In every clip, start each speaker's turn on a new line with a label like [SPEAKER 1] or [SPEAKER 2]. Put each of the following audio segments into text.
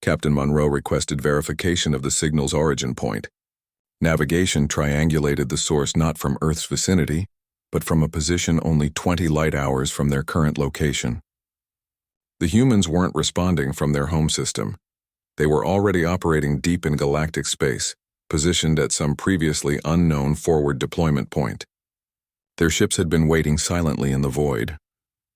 [SPEAKER 1] Captain Monroe requested verification of the signal's origin point. Navigation triangulated the source not from Earth's vicinity, but from a position only 20 light hours from their current location. The humans weren't responding from their home system. They were already operating deep in galactic space, positioned at some previously unknown forward deployment point. Their ships had been waiting silently in the void,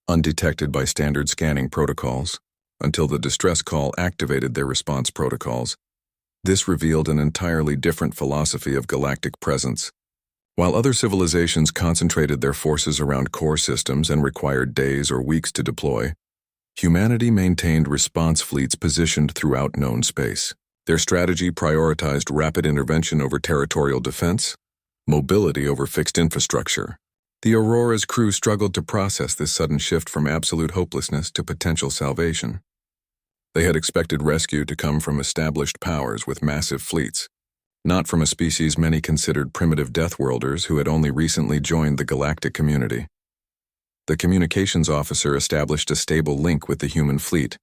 [SPEAKER 1] undetected by standard scanning protocols, until the distress call activated their response protocols. This revealed an entirely different philosophy of galactic presence. While other civilizations concentrated their forces around core systems and required days or weeks to deploy, humanity maintained response fleets positioned throughout known space. Their strategy prioritized rapid intervention over territorial defense, mobility over fixed infrastructure. The Aurora's crew struggled to process this sudden shift from absolute hopelessness to potential salvation. They had expected rescue to come from established powers with massive fleets, not from a species many considered primitive Deathworlders who had only recently joined the galactic community. The communications officer established a stable link with the human fleet,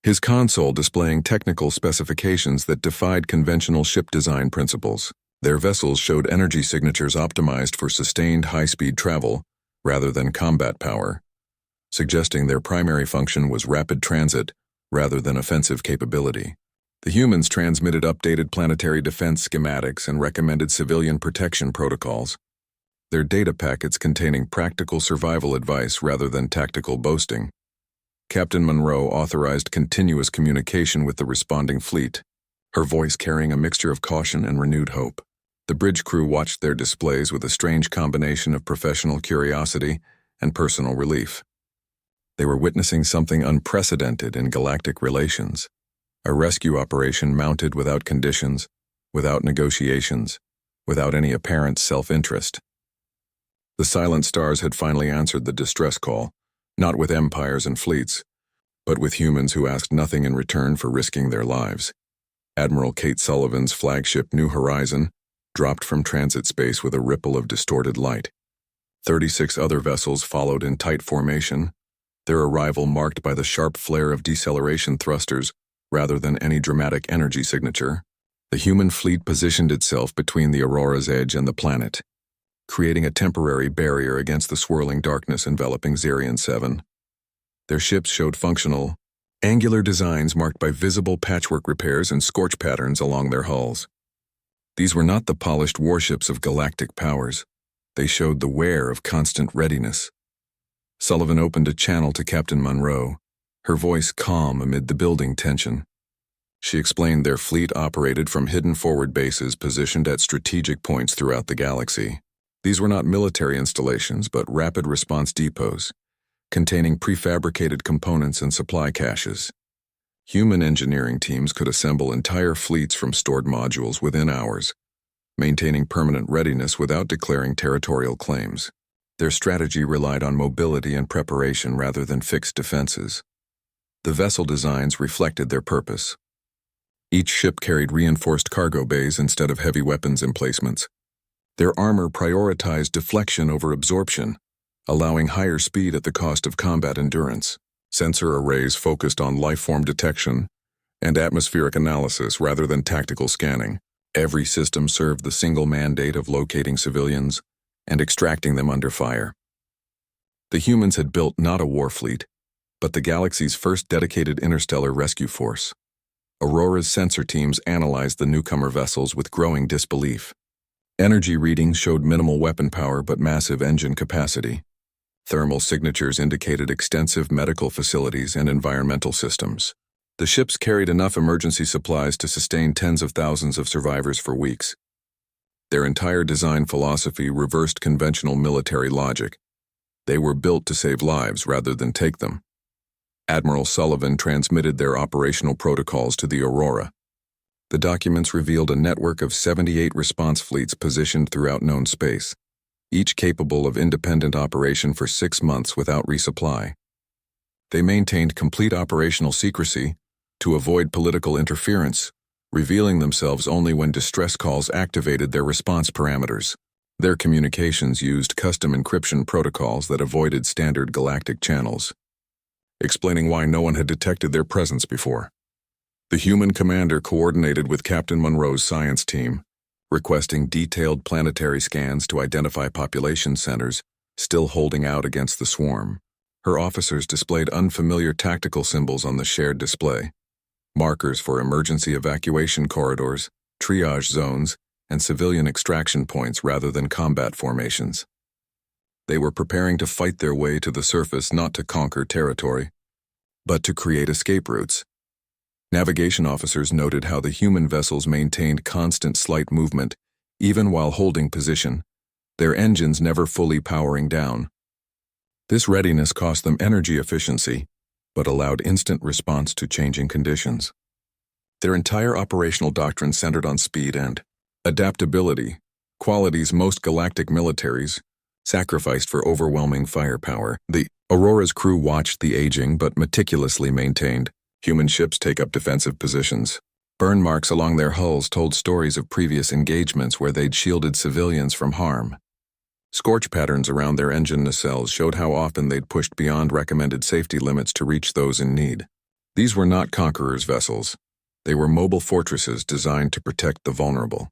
[SPEAKER 1] his console displaying technical specifications that defied conventional ship design principles. Their vessels showed energy signatures optimized for sustained high-speed travel rather than combat power, suggesting their primary function was rapid transit rather than offensive capability. The humans transmitted updated planetary defense schematics and recommended civilian protection protocols, their data packets containing practical survival advice rather than tactical boasting. Captain Monroe authorized continuous communication with the responding fleet, her voice carrying a mixture of caution and renewed hope. The bridge crew watched their displays with a strange combination of professional curiosity and personal relief. They were witnessing something unprecedented in galactic relations, a rescue operation mounted without conditions, without negotiations, without any apparent self-interest. The silent stars had finally answered the distress call, not with empires and fleets, but with humans who asked nothing in return for risking their lives. Admiral Kate Sullivan's flagship New Horizon dropped from transit space with a ripple of distorted light. 36 other vessels followed in tight formation, their arrival marked by the sharp flare of deceleration thrusters rather than any dramatic energy signature. The human fleet positioned itself between the Aurora's edge and the planet, creating a temporary barrier against the swirling darkness enveloping Xerion 7. Their ships showed functional, angular designs marked by visible patchwork repairs and scorch patterns along their hulls. These were not the polished warships of galactic powers. They showed the wear of constant readiness. Sullivan opened a channel to Captain Monroe, her voice calm amid the building tension. She explained their fleet operated from hidden forward bases positioned at strategic points throughout the galaxy. These were not military installations, but rapid response depots, containing prefabricated components and supply caches. Human engineering teams could assemble entire fleets from stored modules within hours, maintaining permanent readiness without declaring territorial claims. Their strategy relied on mobility and preparation rather than fixed defenses. The vessel designs reflected their purpose. Each ship carried reinforced cargo bays instead of heavy weapons emplacements. Their armor prioritized deflection over absorption, allowing higher speed at the cost of combat endurance. Sensor arrays focused on lifeform detection and atmospheric analysis rather than tactical scanning. Every system served the single mandate of locating civilians and extracting them under fire. The humans had built not a war fleet, but the galaxy's first dedicated interstellar rescue force. Aurora's sensor teams analyzed the newcomer vessels with growing disbelief. Energy readings showed minimal weapon power but massive engine capacity. Thermal signatures indicated extensive medical facilities and environmental systems. The ships carried enough emergency supplies to sustain tens of thousands of survivors for weeks. Their entire design philosophy reversed conventional military logic. They were built to save lives rather than take them. Admiral Sullivan transmitted their operational protocols to the Aurora. The documents revealed a network of 78 response fleets positioned throughout known space, each capable of independent operation for 6 months without resupply. They maintained complete operational secrecy to avoid political interference, revealing themselves only when distress calls activated their response parameters. Their communications used custom encryption protocols that avoided standard galactic channels, explaining why no one had detected their presence before. The human commander coordinated with Captain Monroe's science team, requesting detailed planetary scans to identify population centers still holding out against the swarm. Her officers displayed unfamiliar tactical symbols on the shared display, markers for emergency evacuation corridors, triage zones, and civilian extraction points rather than combat formations. They were preparing to fight their way to the surface not to conquer territory, but to create escape routes. Navigation officers noted how the human vessels maintained constant slight movement, even while holding position, their engines never fully powering down. This readiness cost them energy efficiency, but allowed instant response to changing conditions. Their entire operational doctrine centered on speed and adaptability, qualities most galactic militaries sacrificed for overwhelming firepower. The Aurora's crew watched the aging but meticulously maintained human ships take up defensive positions. Burn marks along their hulls told stories of previous engagements where they'd shielded civilians from harm. Scorch patterns around their engine nacelles showed how often they'd pushed beyond recommended safety limits to reach those in need. These were not conquerors' vessels. They were mobile fortresses designed to protect the vulnerable.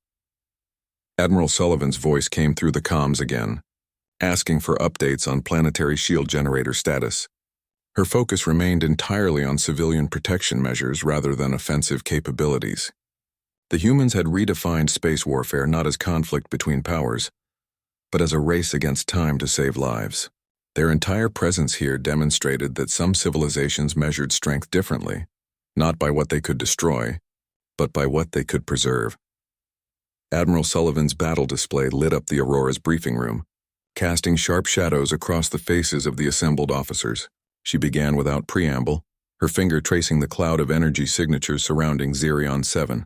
[SPEAKER 1] Admiral Sullivan's voice came through the comms again, asking for updates on planetary shield generator status. Her focus remained entirely on civilian protection measures rather than offensive capabilities. The humans had redefined space warfare not as conflict between powers, but as a race against time to save lives. Their entire presence here demonstrated that some civilizations measured strength differently, not by what they could destroy, but by what they could preserve. Admiral Sullivan's battle display lit up the Aurora's briefing room, casting sharp shadows across the faces of the assembled officers. She began without preamble, her finger tracing the cloud of energy signatures surrounding Xerion 7.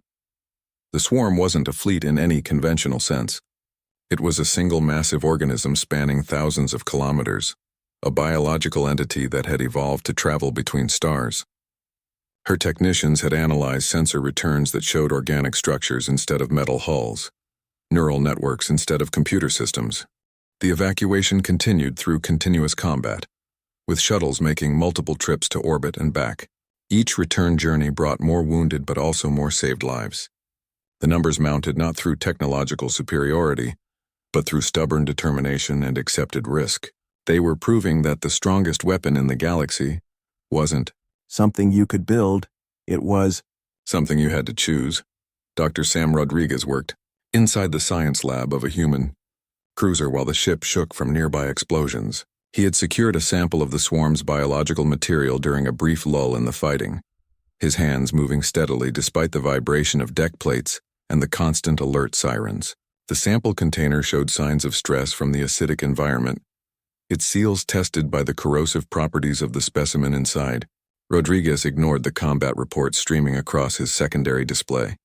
[SPEAKER 1] The swarm wasn't a fleet in any conventional sense. It was a single massive organism spanning thousands of kilometers, a biological entity that had evolved to travel between stars. Her technicians had analyzed sensor returns that showed organic structures instead of metal hulls, neural networks instead of computer systems. The evacuation continued through continuous combat, with shuttles making multiple trips to orbit and back. Each return journey brought more wounded but also more saved lives. The numbers mounted not through technological superiority, but through stubborn determination and accepted risk. They were proving that the strongest weapon in the galaxy wasn't
[SPEAKER 2] something you could build, it was
[SPEAKER 1] something you had to choose. Dr. Sam Rodriguez worked inside the science lab of a human cruiser while the ship shook from nearby explosions. He had secured a sample of the swarm's biological material during a brief lull in the fighting, his hands moving steadily despite the vibration of deck plates and the constant alert sirens. The sample container showed signs of stress from the acidic environment, its seals tested by the corrosive properties of the specimen inside. Rodriguez ignored the combat reports streaming across his secondary display,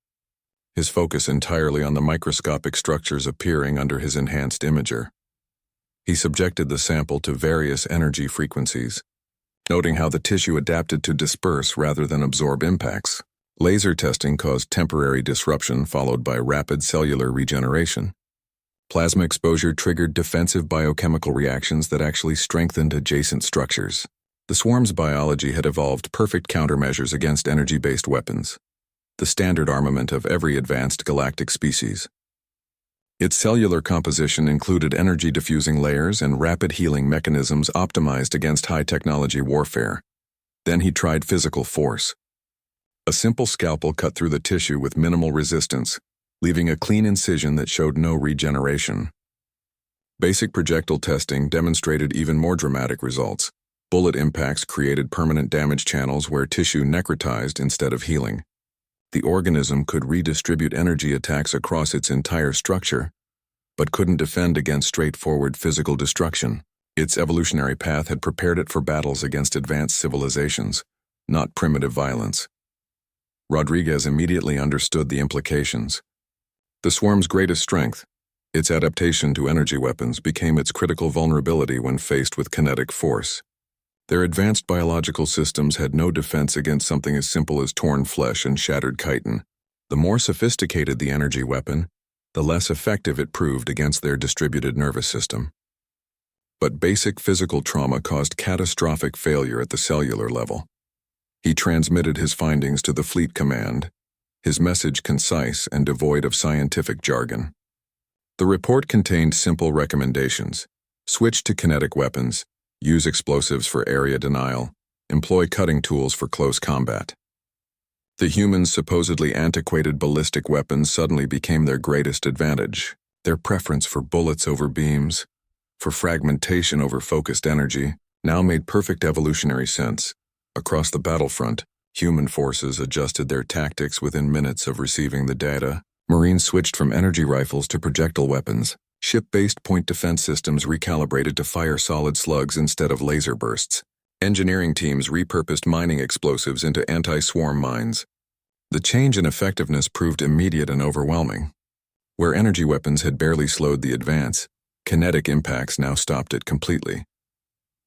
[SPEAKER 1] his focus entirely on the microscopic structures appearing under his enhanced imager. He subjected the sample to various energy frequencies, noting how the tissue adapted to disperse rather than absorb impacts. Laser testing caused temporary disruption followed by rapid cellular regeneration. Plasma exposure triggered defensive biochemical reactions that actually strengthened adjacent structures. The swarm's biology had evolved perfect countermeasures against energy-based weapons, the standard armament of every advanced galactic species. Its cellular composition included energy-diffusing layers and rapid healing mechanisms optimized against high-technology warfare. Then he tried physical force. A simple scalpel cut through the tissue with minimal resistance, leaving a clean incision that showed no regeneration. Basic projectile testing demonstrated even more dramatic results. Bullet impacts created permanent damage channels where tissue necrotized instead of healing. The organism could redistribute energy attacks across its entire structure, but couldn't defend against straightforward physical destruction. Its evolutionary path had prepared it for battles against advanced civilizations, not primitive violence. Rodriguez immediately understood the implications. The swarm's greatest strength, its adaptation to energy weapons, became its critical vulnerability when faced with kinetic force. Their advanced biological systems had no defense against something as simple as torn flesh and shattered chitin. The more sophisticated the energy weapon, the less effective it proved against their distributed nervous system. But basic physical trauma caused catastrophic failure at the cellular level. He transmitted his findings to the Fleet Command, his message concise and devoid of scientific jargon. The report contained simple recommendations: switch to kinetic weapons, use explosives for area denial, employ cutting tools for close combat. The humans' supposedly antiquated ballistic weapons suddenly became their greatest advantage. Their preference for bullets over beams, for fragmentation over focused energy, now made perfect evolutionary sense. Across the battlefront, human forces adjusted their tactics within minutes of receiving the data. Marines switched from energy rifles to projectile weapons. Ship-based point defense systems recalibrated to fire solid slugs instead of laser bursts. Engineering teams repurposed mining explosives into anti-swarm mines. The change in effectiveness proved immediate and overwhelming. Where energy weapons had barely slowed the advance, kinetic impacts now stopped it completely.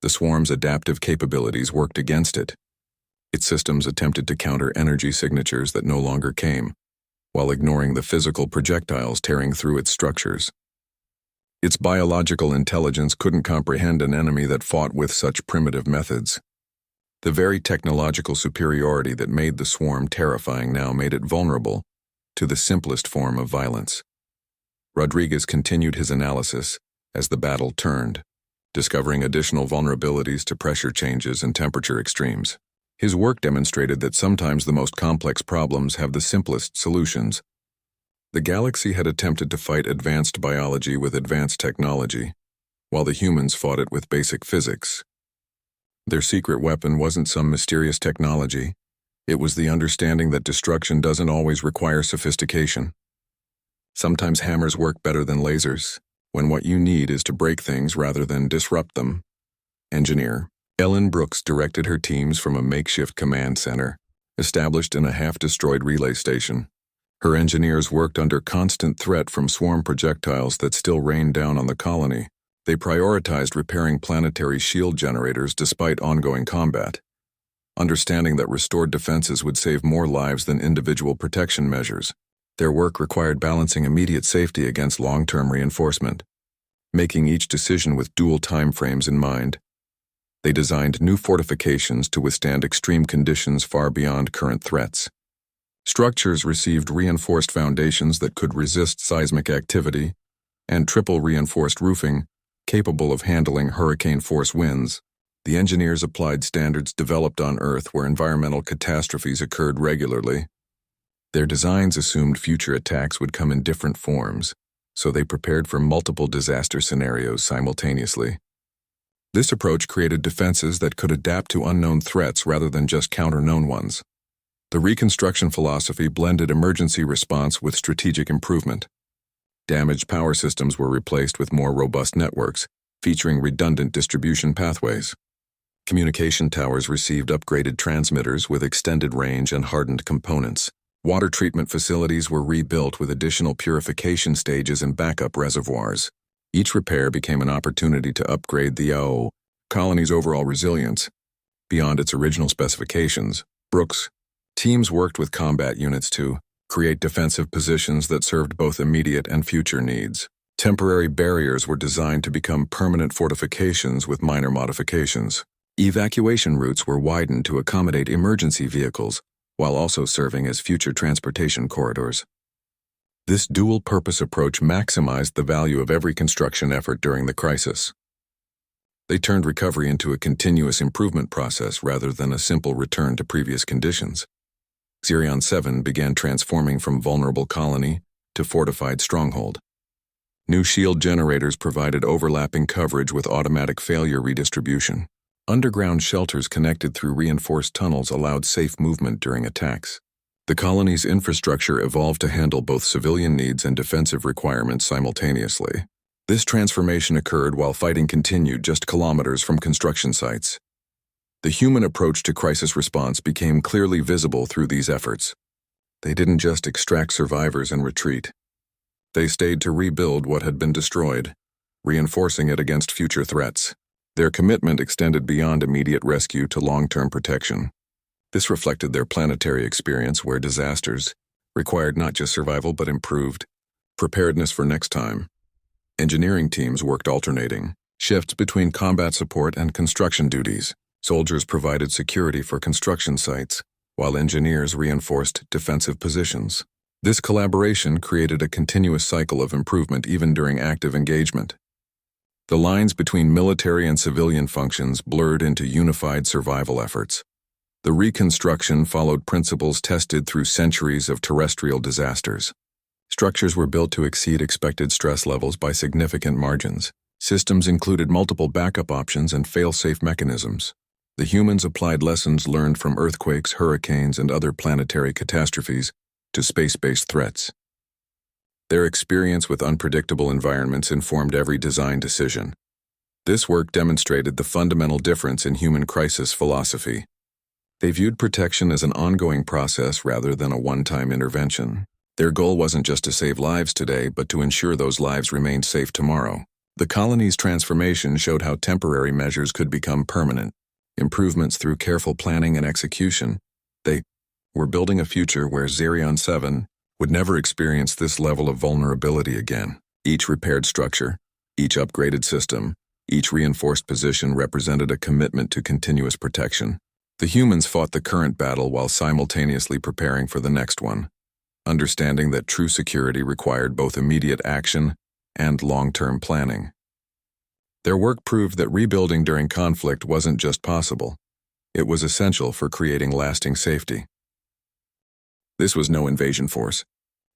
[SPEAKER 1] The swarm's adaptive capabilities worked against it. Its systems attempted to counter energy signatures that no longer came, while ignoring the physical projectiles tearing through its structures. Its biological intelligence couldn't comprehend an enemy that fought with such primitive methods. The very technological superiority that made the swarm terrifying now made it vulnerable to the simplest form of violence. Rodriguez continued his analysis as the battle turned, discovering additional vulnerabilities to pressure changes and temperature extremes. His work demonstrated that sometimes the most complex problems have the simplest solutions. The galaxy had attempted to fight advanced biology with advanced technology, while the humans fought it with basic physics. Their secret weapon wasn't some mysterious technology. It was the understanding that destruction doesn't always require sophistication. Sometimes hammers work better than lasers, when what you need is to break things rather than disrupt them. Engineer Ellen Brooks directed her teams from a makeshift command center, established in a half-destroyed relay station. Her engineers worked under constant threat from swarm projectiles that still rained down on the colony. They prioritized repairing planetary shield generators despite ongoing combat, understanding that restored defenses would save more lives than individual protection measures. Their work required balancing immediate safety against long-term reinforcement, making each decision with dual timeframes in mind. They designed new fortifications to withstand extreme conditions far beyond current threats. Structures received reinforced foundations that could resist seismic activity, and triple reinforced roofing, capable of handling hurricane-force winds. The engineers applied standards developed on Earth where environmental catastrophes occurred regularly. Their designs assumed future attacks would come in different forms, so they prepared for multiple disaster scenarios simultaneously. This approach created defenses that could adapt to unknown threats rather than just counter known ones. The reconstruction philosophy blended emergency response with strategic improvement. Damaged power systems were replaced with more robust networks, featuring redundant distribution pathways. Communication towers received upgraded transmitters with extended range and hardened components. Water treatment facilities were rebuilt with additional purification stages and backup reservoirs. Each repair became an opportunity to upgrade the colony's overall resilience. Beyond its original specifications, Brooks' teams worked with combat units to create defensive positions that served both immediate and future needs. Temporary barriers were designed to become permanent fortifications with minor modifications. Evacuation routes were widened to accommodate emergency vehicles, while also serving as future transportation corridors. This dual-purpose approach maximized the value of every construction effort during the crisis. They turned recovery into a continuous improvement process rather than a simple return to previous conditions. Xerion 7 began transforming from vulnerable colony to fortified stronghold. New shield generators provided overlapping coverage with automatic failure redistribution. Underground shelters connected through reinforced tunnels allowed safe movement during attacks. The colony's infrastructure evolved to handle both civilian needs and defensive requirements simultaneously. This transformation occurred while fighting continued just kilometers from construction sites. The human approach to crisis response became clearly visible through these efforts. They didn't just extract survivors and retreat. They stayed to rebuild what had been destroyed, reinforcing it against future threats. Their commitment extended beyond immediate rescue to long-term protection. This reflected their planetary experience where disasters required not just survival but improved preparedness for next time. Engineering teams worked alternating shifts between combat support and construction duties. Soldiers provided security for construction sites, while engineers reinforced defensive positions. This collaboration created a continuous cycle of improvement even during active engagement. The lines between military and civilian functions blurred into unified survival efforts. The reconstruction followed principles tested through centuries of terrestrial disasters. Structures were built to exceed expected stress levels by significant margins. Systems included multiple backup options and fail-safe mechanisms. The humans applied lessons learned from earthquakes, hurricanes, and other planetary catastrophes to space-based threats. Their experience with unpredictable environments informed every design decision. This work demonstrated the fundamental difference in human crisis philosophy. They viewed protection as an ongoing process rather than a one-time intervention. Their goal wasn't just to save lives today, but to ensure those lives remained safe tomorrow. The colony's transformation showed how temporary measures could become permanent. Improvements through careful planning and execution. They were building a future where Zerion 7 would never experience this level of vulnerability again. Each repaired structure, each upgraded system, each reinforced position represented a commitment to continuous protection. The humans fought the current battle while simultaneously preparing for the next one, understanding that true security required both immediate action and long-term planning. Their work proved that rebuilding during conflict wasn't just possible, it was essential for creating lasting safety. This was no invasion force.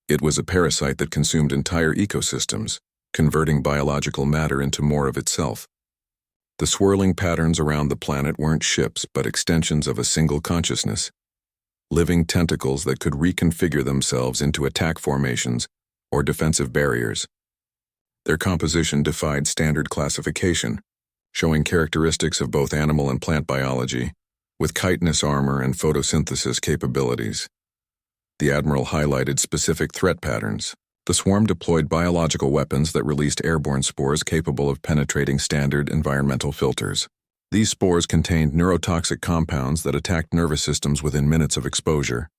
[SPEAKER 1] It was a parasite that consumed entire ecosystems, converting biological matter into more of itself. The swirling patterns around the planet weren't ships, but extensions of a single consciousness. Living tentacles that could reconfigure themselves into attack formations or defensive barriers. Their composition defied standard classification, showing characteristics of both animal and plant biology, with chitinous armor and photosynthesis capabilities. The Admiral highlighted specific threat patterns. The swarm deployed biological weapons that released airborne spores capable of penetrating standard environmental filters. These spores contained neurotoxic compounds that attacked nervous systems within minutes of exposure.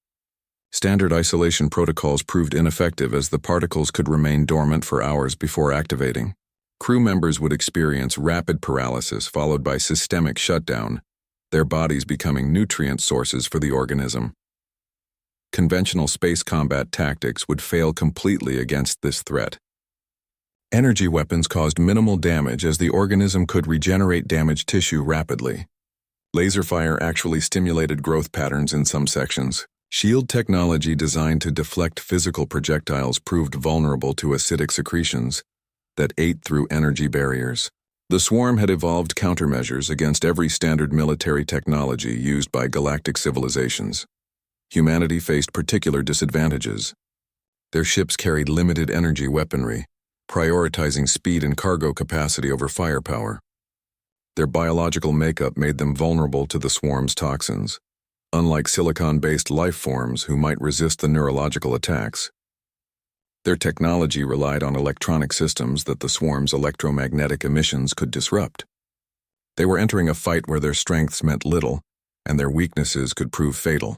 [SPEAKER 1] Standard isolation protocols proved ineffective as the particles could remain dormant for hours before activating. Crew members would experience rapid paralysis followed by systemic shutdown, their bodies becoming nutrient sources for the organism. Conventional space combat tactics would fail completely against this threat. Energy weapons caused minimal damage as the organism could regenerate damaged tissue rapidly. Laser fire actually stimulated growth patterns in some sections. Shield technology designed to deflect physical projectiles proved vulnerable to acidic secretions that ate through energy barriers. The swarm had evolved countermeasures against every standard military technology used by galactic civilizations. Humanity faced particular disadvantages. Their ships carried limited energy weaponry, prioritizing speed and cargo capacity over firepower. Their biological makeup made them vulnerable to the swarm's toxins, unlike silicon-based life forms who might resist the neurological attacks. Their technology relied on electronic systems that the swarm's electromagnetic emissions could disrupt. They were entering a fight where their strengths meant little, and their weaknesses could prove fatal.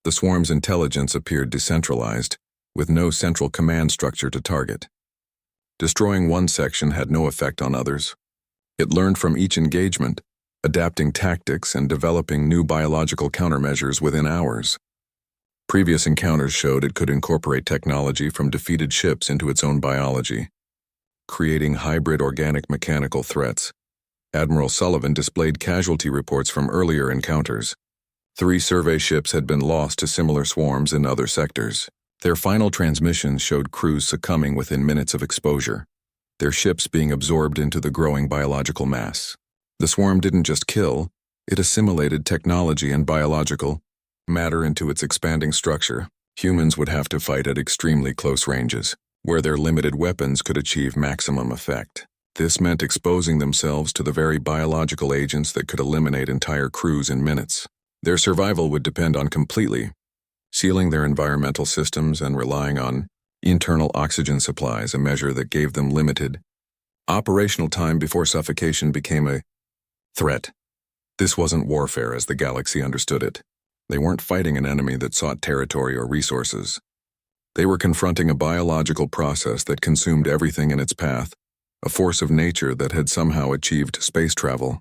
[SPEAKER 1] The swarm's intelligence appeared decentralized, with no central command structure to target. Destroying one section had no effect on others. It learned from each engagement, adapting tactics and developing new biological countermeasures within hours. Previous encounters showed it could incorporate technology from defeated ships into its own biology, creating hybrid organic-mechanical threats. Admiral Sullivan displayed casualty reports from earlier encounters. 3 survey ships had been lost to similar swarms in other sectors. Their final transmissions showed crews succumbing within minutes of exposure, their ships being absorbed into the growing biological mass. The swarm didn't just kill, it assimilated technology and biological matter into its expanding structure. Humans would have to fight at extremely close ranges, where their limited weapons could achieve maximum effect. This meant exposing themselves to the very biological agents that could eliminate entire crews in minutes. Their survival would depend on completely sealing their environmental systems and relying on internal oxygen supplies, a measure that gave them limited operational time before suffocation became a threat. This wasn't warfare as the galaxy understood it. They weren't fighting an enemy that sought territory or resources. They were confronting a biological process that consumed everything in its path, a force of nature that had somehow achieved space travel.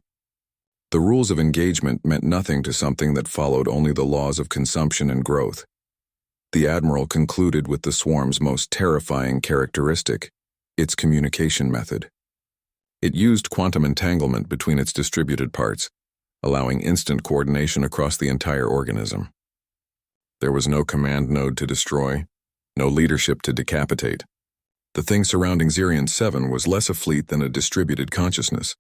[SPEAKER 1] The rules of engagement meant nothing to something that followed only the laws of consumption and growth. The Admiral concluded with the swarm's most terrifying characteristic, its communication method. It used quantum entanglement between its distributed parts, allowing instant coordination across the entire organism. There was no command node to destroy, no leadership to decapitate. The thing surrounding Xerion 7 was less a fleet than a distributed consciousness,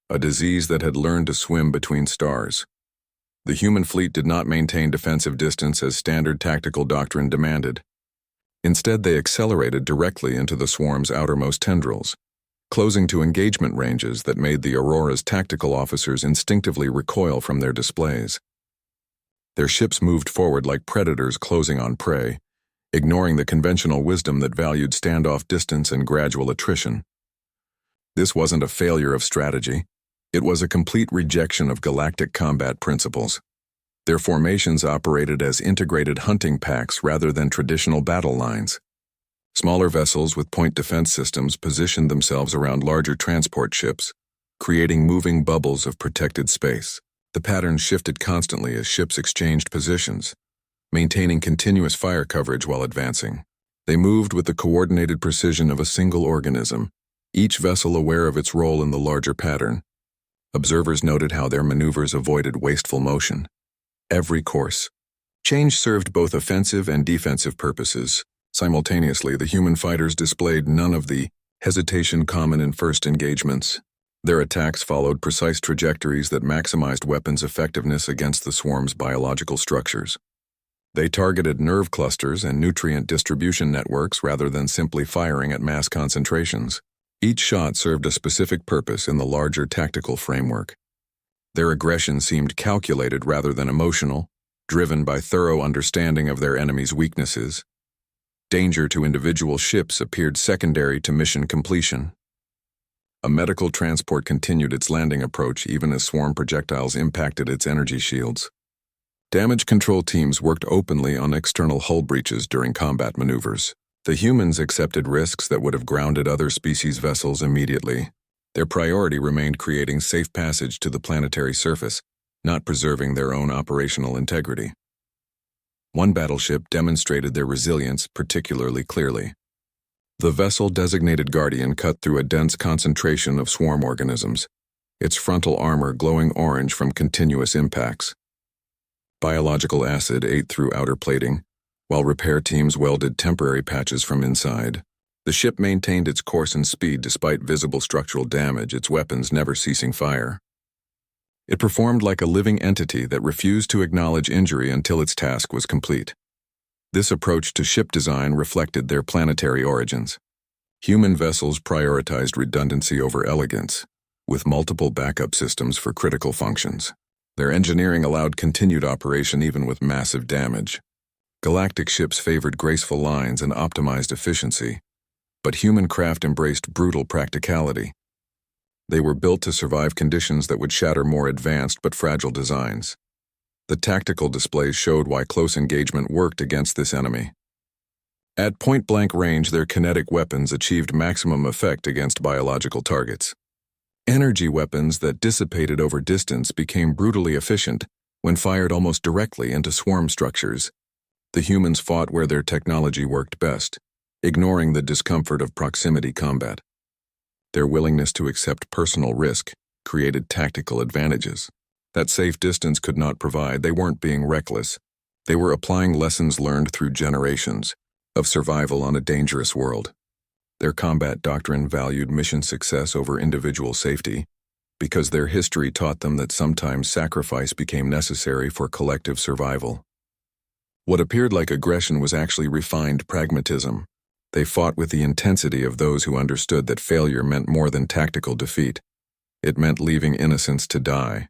[SPEAKER 1] a disease that had learned to swim between stars. The human fleet did not maintain defensive distance as standard tactical doctrine demanded. Instead, they accelerated directly into the swarm's outermost tendrils, closing to engagement ranges that made the Aurora's tactical officers instinctively recoil from their displays. Their ships moved forward like predators closing on prey, ignoring the conventional wisdom that valued standoff distance and gradual attrition. This wasn't a failure of strategy. It was a complete rejection of galactic combat principles. Their formations operated as integrated hunting packs rather than traditional battle lines. Smaller vessels with point defense systems positioned themselves around larger transport ships, creating moving bubbles of protected space. The pattern shifted constantly as ships exchanged positions, maintaining continuous fire coverage while advancing. They moved with the coordinated precision of a single organism, each vessel aware of its role in the larger pattern. Observers noted how their maneuvers avoided wasteful motion. Every course change served both offensive and defensive purposes. Simultaneously, the human fighters displayed none of the hesitation common in first engagements. Their attacks followed precise trajectories that maximized weapons' effectiveness against the swarm's biological structures. They targeted nerve clusters and nutrient distribution networks rather than simply firing at mass concentrations. Each shot served a specific purpose in the larger tactical framework. Their aggression seemed calculated rather than emotional, driven by thorough understanding of their enemy's weaknesses. Danger to individual ships appeared secondary to mission completion. A medical transport continued its landing approach even as swarm projectiles impacted its energy shields. Damage control teams worked openly on external hull breaches during combat maneuvers. The humans accepted risks that would have grounded other species' vessels immediately. Their priority remained creating safe passage to the planetary surface, not preserving their own operational integrity. One battleship demonstrated their resilience particularly clearly. The vessel designated Guardian cut through a dense concentration of swarm organisms, its frontal armor glowing orange from continuous impacts. Biological acid ate through outer plating, while repair teams welded temporary patches from inside. The ship maintained its course and speed despite visible structural damage, its weapons never ceasing fire. It performed like a living entity that refused to acknowledge injury until its task was complete. This approach to ship design reflected their planetary origins. Human vessels prioritized redundancy over elegance, with multiple backup systems for critical functions. Their engineering allowed continued operation even with massive damage. Galactic ships favored graceful lines and optimized efficiency, but human craft embraced brutal practicality. They were built to survive conditions that would shatter more advanced but fragile designs. The tactical displays showed why close engagement worked against this enemy. At point-blank range, their kinetic weapons achieved maximum effect against biological targets. Energy weapons that dissipated over distance became brutally efficient when fired almost directly into swarm structures. The humans fought where their technology worked best, ignoring the discomfort of proximity combat. Their willingness to accept personal risk created tactical advantages that safe distance could not provide. They weren't being reckless. They were applying lessons learned through generations of survival on a dangerous world. Their combat doctrine valued mission success over individual safety because their history taught them that sometimes sacrifice became necessary for collective survival. What appeared like aggression was actually refined pragmatism. They fought with the intensity of those who understood that failure meant more than tactical defeat. It meant leaving innocents to die.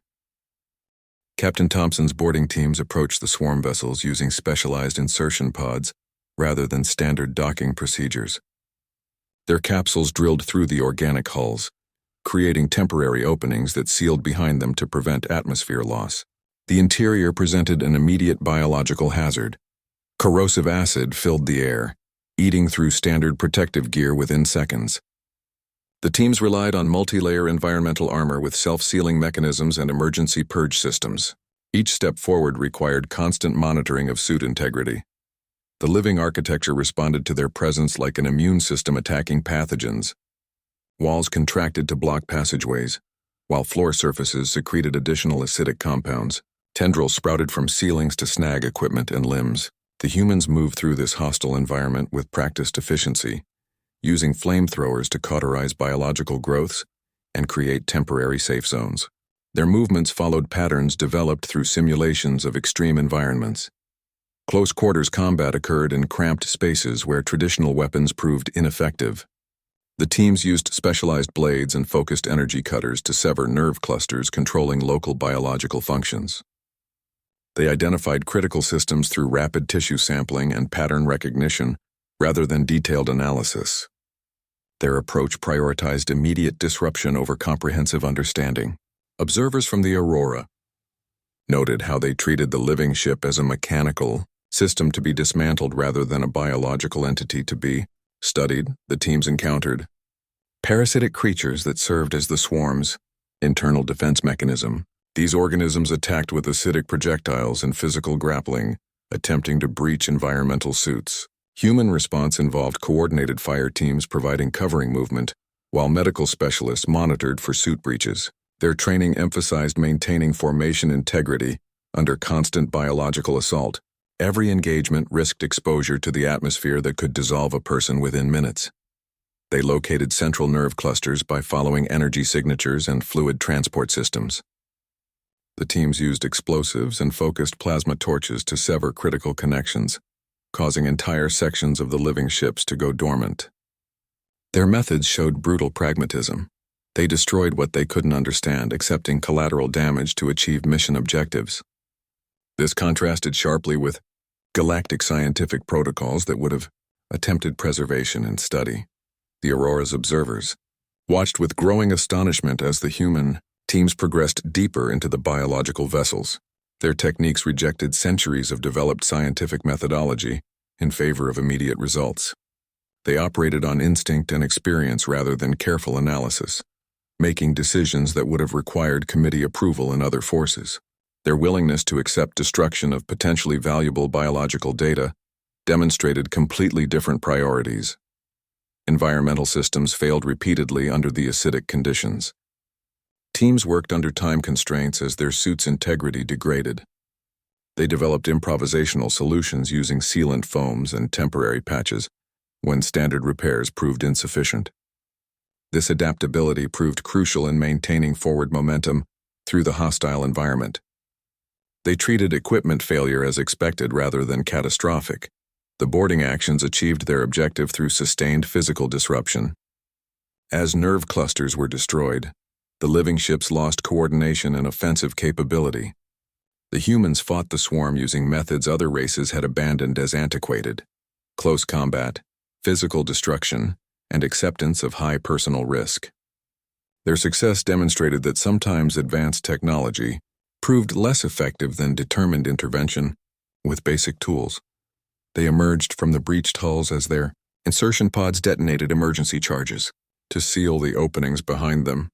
[SPEAKER 1] Captain Thompson's boarding teams approached the swarm vessels using specialized insertion pods rather than standard docking procedures. Their capsules drilled through the organic hulls, creating temporary openings that sealed behind them to prevent atmosphere loss. The interior presented an immediate biological hazard. Corrosive acid filled the air, eating through standard protective gear within seconds. The teams relied on multi-layer environmental armor with self-sealing mechanisms and emergency purge systems. Each step forward required constant monitoring of suit integrity. The living architecture responded to their presence like an immune system attacking pathogens. Walls contracted to block passageways, while floor surfaces secreted additional acidic compounds. Tendrils sprouted from ceilings to snag equipment and limbs. The humans moved through this hostile environment with practiced efficiency, using flamethrowers to cauterize biological growths and create temporary safe zones. Their movements followed patterns developed through simulations of extreme environments. Close quarters combat occurred in cramped spaces where traditional weapons proved ineffective. The teams used specialized blades and focused energy cutters to sever nerve clusters controlling local biological functions. They identified critical systems through rapid tissue sampling and pattern recognition rather than detailed analysis. Their approach prioritized immediate disruption over comprehensive understanding. Observers from the Aurora noted how they treated the living ship as a mechanical system to be dismantled rather than a biological entity to be studied. The teams encountered parasitic creatures that served as the swarm's internal defense mechanism. These organisms attacked with acidic projectiles and physical grappling, attempting to breach environmental suits. Human response involved coordinated fire teams providing covering movement, while medical specialists monitored for suit breaches. Their training emphasized maintaining formation integrity under constant biological assault. Every engagement risked exposure to the atmosphere that could dissolve a person within minutes. They located central nerve clusters by following energy signatures and fluid transport systems. The teams used explosives and focused plasma torches to sever critical connections, causing entire sections of the living ships to go dormant. Their methods showed brutal pragmatism. They destroyed what they couldn't understand, accepting collateral damage to achieve mission objectives. This contrasted sharply with galactic scientific protocols that would have attempted preservation and study. The Aurora's observers watched with growing astonishment as the human teams progressed deeper into the biological vessels. Their techniques rejected centuries of developed scientific methodology in favor of immediate results. They operated on instinct and experience rather than careful analysis, making decisions that would have required committee approval in other forces. Their willingness to accept destruction of potentially valuable biological data demonstrated completely different priorities. Environmental systems failed repeatedly under the acidic conditions. Teams worked under time constraints as their suits' integrity degraded. They developed improvisational solutions using sealant foams and temporary patches when standard repairs proved insufficient. This adaptability proved crucial in maintaining forward momentum through the hostile environment. They treated equipment failure as expected rather than catastrophic. The boarding actions achieved their objective through sustained physical disruption. As nerve clusters were destroyed, the living ships lost coordination and offensive capability. The humans fought the swarm using methods other races had abandoned as antiquated: close combat, physical destruction, and acceptance of high personal risk. Their success demonstrated that sometimes advanced technology proved less effective than determined intervention with basic tools. They emerged from the breached hulls as their insertion pods detonated emergency charges to seal the openings behind them.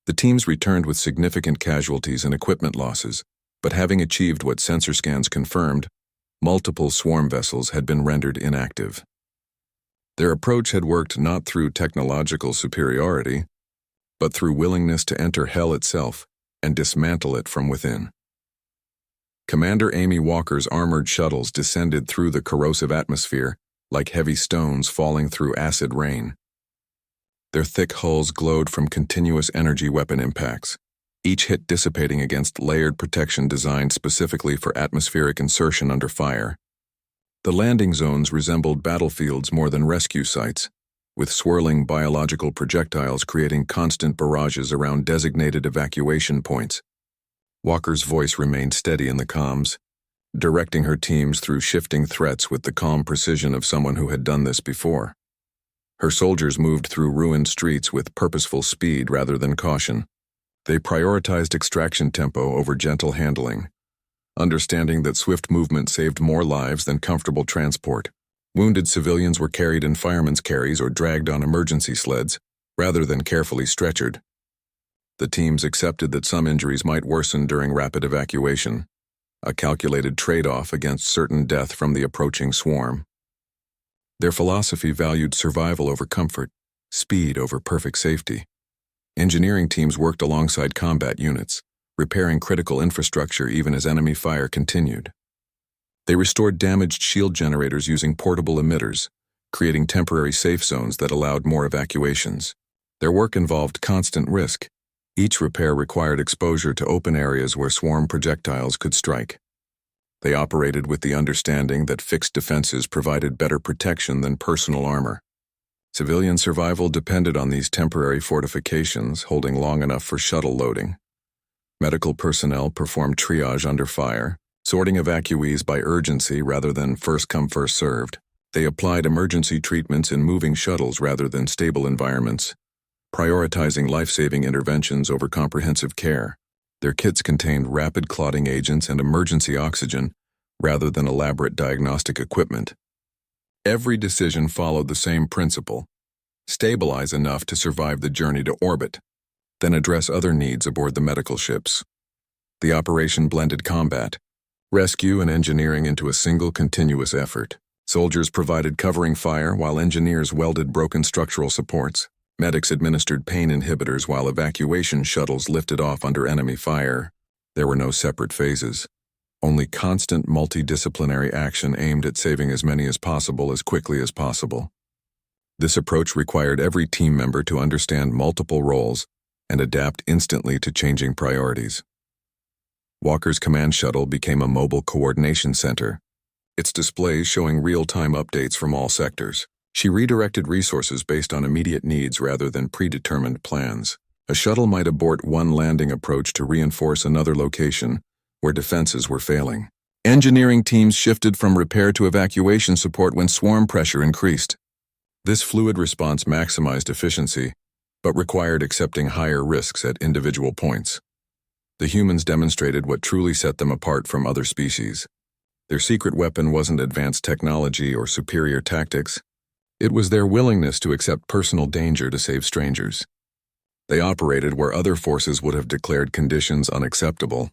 [SPEAKER 1] The teams returned with significant casualties and equipment losses, but having achieved what sensor scans confirmed, multiple swarm vessels had been rendered inactive. Their approach had worked not through technological superiority, but through willingness to enter hell itself and dismantle it from within. Commander Amy Walker's armored shuttles descended through the corrosive atmosphere like heavy stones falling through acid rain. Their thick hulls glowed from continuous energy weapon impacts, each hit dissipating against layered protection designed specifically for atmospheric insertion under fire. The landing zones resembled battlefields more than rescue sites, with swirling biological projectiles creating constant barrages around designated evacuation points. Walker's voice remained steady in the comms, directing her teams through shifting threats with the calm precision of someone who had done this before. Her soldiers moved through ruined streets with purposeful speed rather than caution. They prioritized extraction tempo over gentle handling, understanding that swift movement saved more lives than comfortable transport. Wounded civilians were carried in firemen's carries or dragged on emergency sleds, rather than carefully stretchered. The teams accepted that some injuries might worsen during rapid evacuation, a calculated trade-off against certain death from the approaching swarm. Their philosophy valued survival over comfort, speed over perfect safety. Engineering teams worked alongside combat units, repairing critical infrastructure even as enemy fire continued. They restored damaged shield generators using portable emitters, creating temporary safe zones that allowed more evacuations. Their work involved constant risk. Each repair required exposure to open areas where swarm projectiles could strike. They operated with the understanding that fixed defenses provided better protection than personal armor. Civilian survival depended on these temporary fortifications, holding long enough for shuttle loading. Medical personnel performed triage under fire, sorting evacuees by urgency rather than first come first served. They applied emergency treatments in moving shuttles rather than stable environments, prioritizing life-saving interventions over comprehensive care. Their kits contained rapid clotting agents and emergency oxygen rather than elaborate diagnostic equipment. Every decision followed the same principle: stabilize enough to survive the journey to orbit, then address other needs aboard the medical ships. The operation blended combat, rescue, and engineering into a single continuous effort. Soldiers provided covering fire while engineers welded broken structural supports. Medics administered pain inhibitors while evacuation shuttles lifted off under enemy fire. There were no separate phases, only constant multidisciplinary action aimed at saving as many as possible as quickly as possible. This approach required every team member to understand multiple roles and adapt instantly to changing priorities. Walker's command shuttle became a mobile coordination center, its displays showing real-time updates from all sectors. She redirected resources based on immediate needs rather than predetermined plans. A shuttle might abort one landing approach to reinforce another location where defenses were failing. Engineering teams shifted from repair to evacuation support when swarm pressure increased. This fluid response maximized efficiency, but required accepting higher risks at individual points. The humans demonstrated what truly set them apart from other species. Their secret weapon wasn't advanced technology or superior tactics. It was their willingness to accept personal danger to save strangers. They operated where other forces would have declared conditions unacceptable.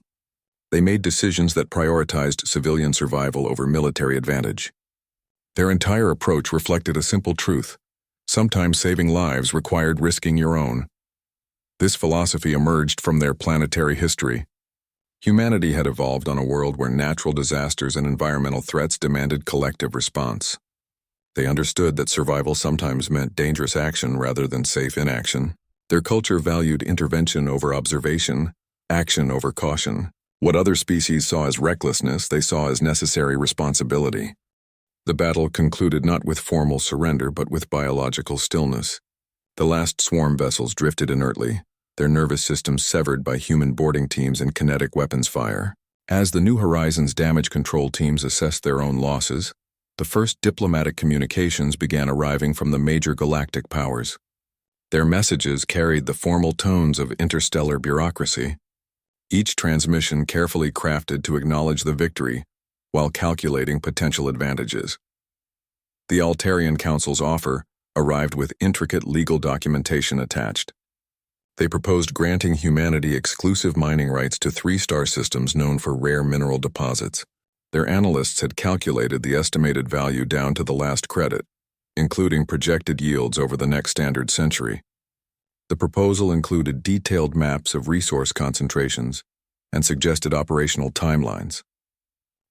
[SPEAKER 1] They made decisions that prioritized civilian survival over military advantage. Their entire approach reflected a simple truth: sometimes saving lives required risking your own. This philosophy emerged from their planetary history. Humanity had evolved on a world where natural disasters and environmental threats demanded collective response. They understood that survival sometimes meant dangerous action rather than safe inaction. Their culture valued intervention over observation, action over caution. What other species saw as recklessness, they saw as necessary responsibility. The battle concluded not with formal surrender but with biological stillness. The last swarm vessels drifted inertly, their nervous systems severed by human boarding teams and kinetic weapons fire. As the New Horizons damage control teams assessed their own losses, the first diplomatic communications began arriving from the major galactic powers. Their messages carried the formal tones of interstellar bureaucracy, each transmission carefully crafted to acknowledge the victory while calculating potential advantages. The Altarian Council's offer arrived with intricate legal documentation attached. They proposed granting humanity exclusive mining rights to 3-star systems known for rare mineral deposits. Their analysts had calculated the estimated value down to the last credit, including projected yields over the next standard century. The proposal included detailed maps of resource concentrations and suggested operational timelines.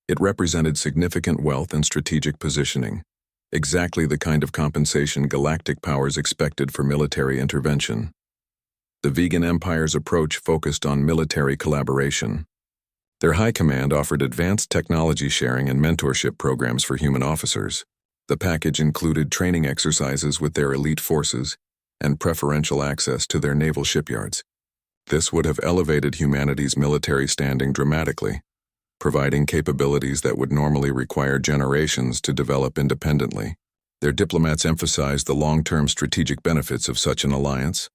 [SPEAKER 1] It represented significant wealth and strategic positioning, exactly the kind of compensation galactic powers expected for military intervention. The Vegan Empire's approach focused on military collaboration. Their high command offered advanced technology sharing and mentorship programs for human officers. The package included training exercises with their elite forces and preferential access to their naval shipyards. This would have elevated humanity's military standing dramatically, providing capabilities that would normally require generations to develop independently. Their diplomats emphasized the long-term strategic benefits of such an alliance.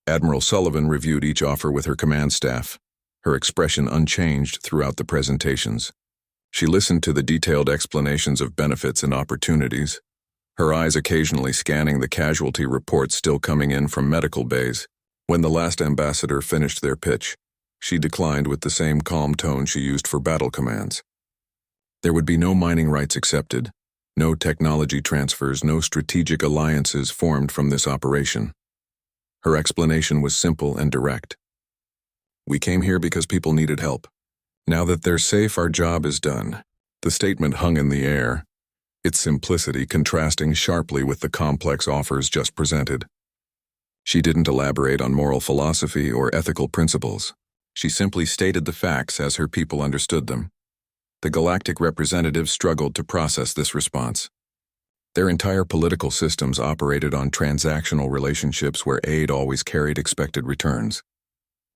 [SPEAKER 1] Admiral Sullivan reviewed each offer with her command staff, her expression unchanged throughout the presentations. She listened to the detailed explanations of benefits and opportunities, her eyes occasionally scanning the casualty reports still coming in from medical bays. When the last ambassador finished their pitch, she declined with the same calm tone she used for battle commands. There would be no mining rights accepted, no technology transfers, no strategic alliances formed from this operation. Her explanation was simple and direct. We came here because people needed help. Now that they're safe, our job is done. The statement hung in the air, its simplicity contrasting sharply with the complex offers just presented. She didn't elaborate on moral philosophy or ethical principles. She simply stated the facts as her people understood them. The galactic representatives struggled to process this response. Their entire political systems operated on transactional relationships where aid always carried expected returns.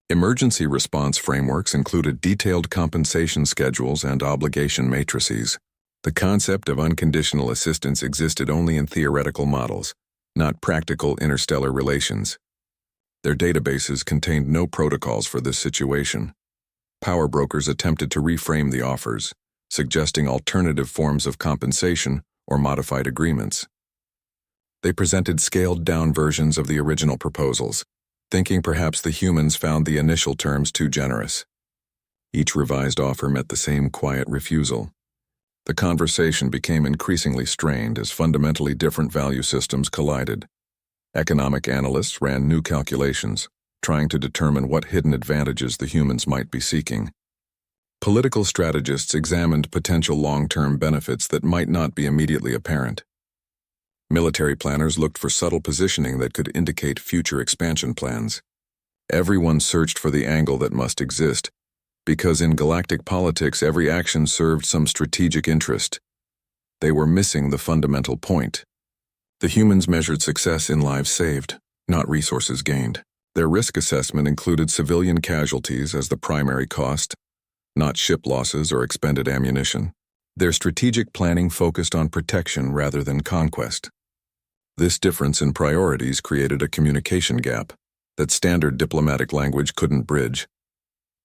[SPEAKER 1] Emergency response frameworks included detailed compensation schedules and obligation matrices. The concept of unconditional assistance existed only in theoretical models, not practical interstellar relations. Their databases contained no protocols for this situation. Power brokers attempted to reframe the offers, suggesting alternative forms of compensation or modified agreements. They presented scaled-down versions of the original proposals, thinking perhaps the humans found the initial terms too generous. Each revised offer met the same quiet refusal. The conversation became increasingly strained as fundamentally different value systems collided. Economic analysts ran new calculations, trying to determine what hidden advantages the humans might be seeking. Political strategists examined potential long-term benefits that might not be immediately apparent. Military planners looked for subtle positioning that could indicate future expansion plans. Everyone searched for the angle that must exist, because in galactic politics every action served some strategic interest. They were missing the fundamental point. The humans measured success in lives saved, not resources gained. Their risk assessment included civilian casualties as the primary cost, not ship losses or expended ammunition. Their strategic planning focused on protection rather than conquest. This difference in priorities created a communication gap that standard diplomatic language couldn't bridge.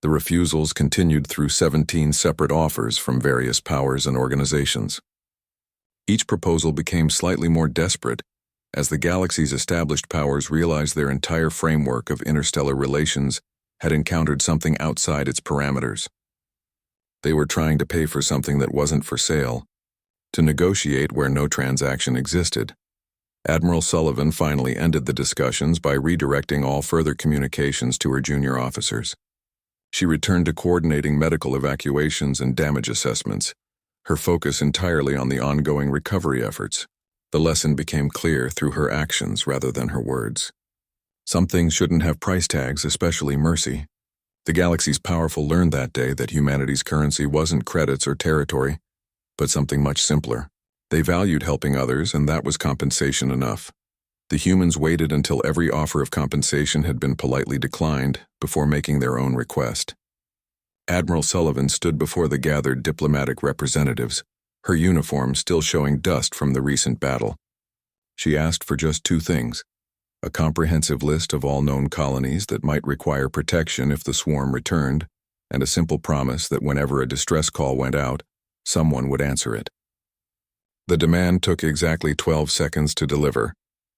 [SPEAKER 1] The refusals continued through 17 separate offers from various powers and organizations. Each proposal became slightly more desperate as the galaxy's established powers realized their entire framework of interstellar relations had encountered something outside its parameters. They were trying to pay for something that wasn't for sale, to negotiate where no transaction existed. Admiral Sullivan finally ended the discussions by redirecting all further communications to her junior officers. She returned to coordinating medical evacuations and damage assessments, her focus entirely on the ongoing recovery efforts. The lesson became clear through her actions rather than her words. Some things shouldn't have price tags, especially mercy. The galaxy's powerful learned that day that humanity's currency wasn't credits or territory, but something much simpler. They valued helping others, and that was compensation enough. The humans waited until every offer of compensation had been politely declined before making their own request. Admiral Sullivan stood before the gathered diplomatic representatives, her uniform still showing dust from the recent battle. She asked for just two things: a comprehensive list of all known colonies that might require protection if the swarm returned, and a simple promise that whenever a distress call went out, someone would answer it. The demand took exactly 12 seconds to deliver,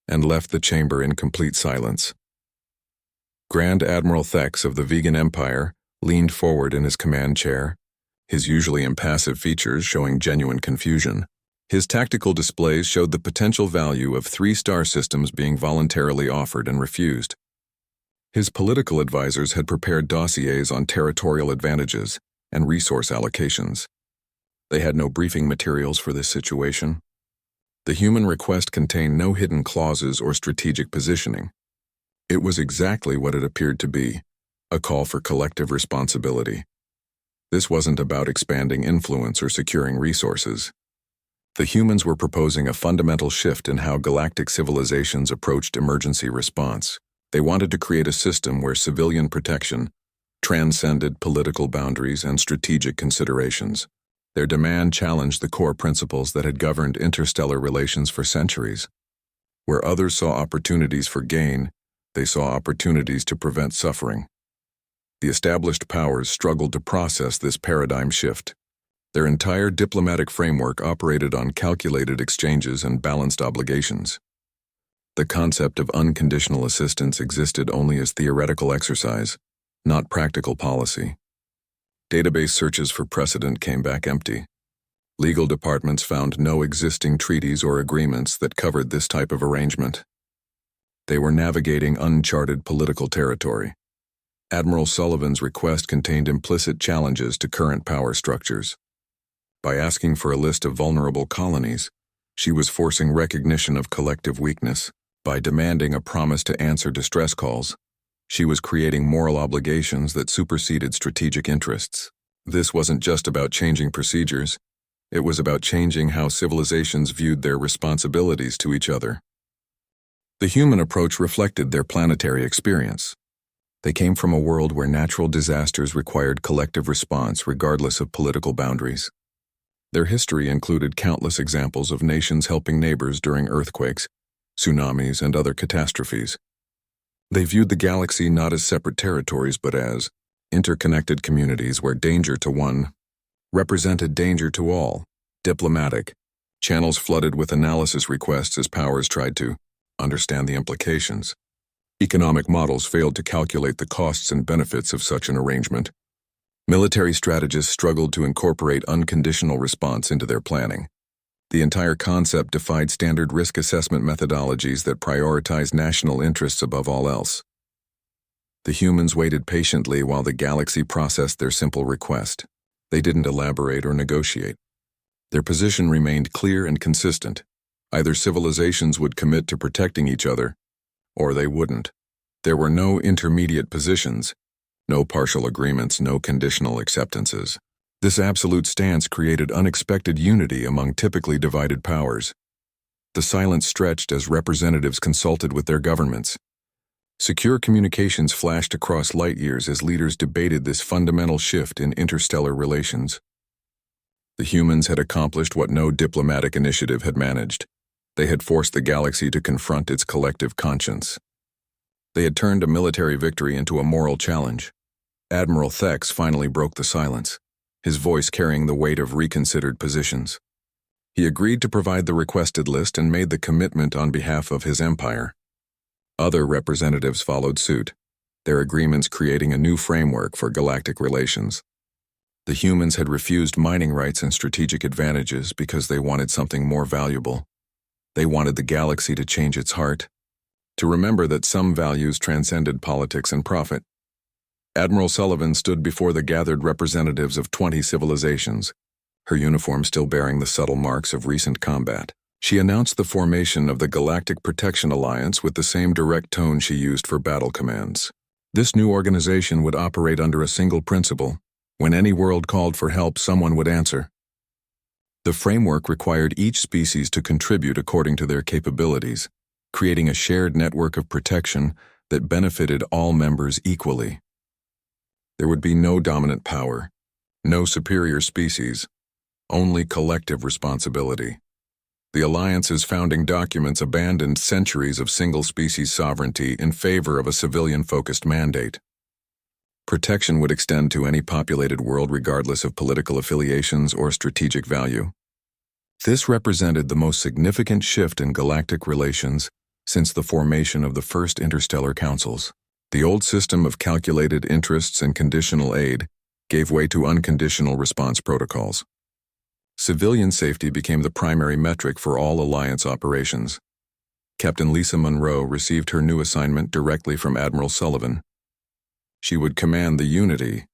[SPEAKER 1] and left the chamber in complete silence. Grand Admiral Thex of the Vegan Empire leaned forward in his command chair, his usually impassive features showing genuine confusion. His tactical displays showed the potential value of 3-star systems being voluntarily offered and refused. His political advisors had prepared dossiers on territorial advantages and resource allocations. They had no briefing materials for this situation. The human request contained no hidden clauses or strategic positioning. It was exactly what it appeared to be, a call for collective responsibility. This wasn't about expanding influence or securing resources. The humans were proposing a fundamental shift in how galactic civilizations approached emergency response. They wanted to create a system where civilian protection transcended political boundaries and strategic considerations. Their demand challenged the core principles that had governed interstellar relations for centuries. Where others saw opportunities for gain, they saw opportunities to prevent suffering. The established powers struggled to process this paradigm shift. Their entire diplomatic framework operated on calculated exchanges and balanced obligations. The concept of unconditional assistance existed only as theoretical exercise, not practical policy. Database searches for precedent came back empty. Legal departments found no existing treaties or agreements that covered this type of arrangement. They were navigating uncharted political territory. Admiral Sullivan's request contained implicit challenges to current power structures. By asking for a list of vulnerable colonies, she was forcing recognition of collective weakness. By demanding a promise to answer distress calls, she was creating moral obligations that superseded strategic interests. This wasn't just about changing procedures, it was about changing how civilizations viewed their responsibilities to each other. The human approach reflected their planetary experience. They came from a world where natural disasters required collective response regardless of political boundaries. Their history included countless examples of nations helping neighbors during earthquakes, tsunamis, and other catastrophes. They viewed the galaxy not as separate territories but as interconnected communities where danger to one represented danger to all. Diplomatic channels flooded with analysis requests as powers tried to understand the implications. Economic models failed to calculate the costs and benefits of such an arrangement. Military strategists struggled to incorporate unconditional response into their planning. The entire concept defied standard risk assessment methodologies that prioritize national interests above all else. The humans waited patiently while the galaxy processed their simple request. They didn't elaborate or negotiate. Their position remained clear and consistent. Either civilizations would commit to protecting each other, or they wouldn't. There were no intermediate positions, no partial agreements, no conditional acceptances. This absolute stance created unexpected unity among typically divided powers. The silence stretched as representatives consulted with their governments. Secure communications flashed across light years as leaders debated this fundamental shift in interstellar relations. The humans had accomplished what no diplomatic initiative had managed. They had forced the galaxy to confront its collective conscience. They had turned a military victory into a moral challenge. Admiral Thex finally broke the silence, his voice carrying the weight of reconsidered positions. He agreed to provide the requested list and made the commitment on behalf of his empire. Other representatives followed suit, their agreements creating a new framework for galactic relations. The humans had refused mining rights and strategic advantages because they wanted something more valuable. They wanted the galaxy to change its heart, to remember that some values transcended politics and profit. Admiral Sullivan stood before the gathered representatives of 20 civilizations, her uniform still bearing the subtle marks of recent combat. She announced the formation of the Galactic Protection Alliance with the same direct tone she used for battle commands. This new organization would operate under a single principle: when any world called for help, someone would answer. The framework required each species to contribute according to their capabilities, creating a shared network of protection that benefited all members equally. There would be no dominant power, no superior species, only collective responsibility. The Alliance's founding documents abandoned centuries of single-species sovereignty in favor of a civilian-focused mandate. Protection would extend to any populated world regardless of political affiliations or strategic value. This represented the most significant shift in galactic relations since the formation of the first interstellar councils. The old system of calculated interests and conditional aid gave way to unconditional response protocols. Civilian safety became the primary metric for all Alliance operations. Captain Lisa Monroe received her new assignment directly from Admiral Sullivan. She would command the Unity,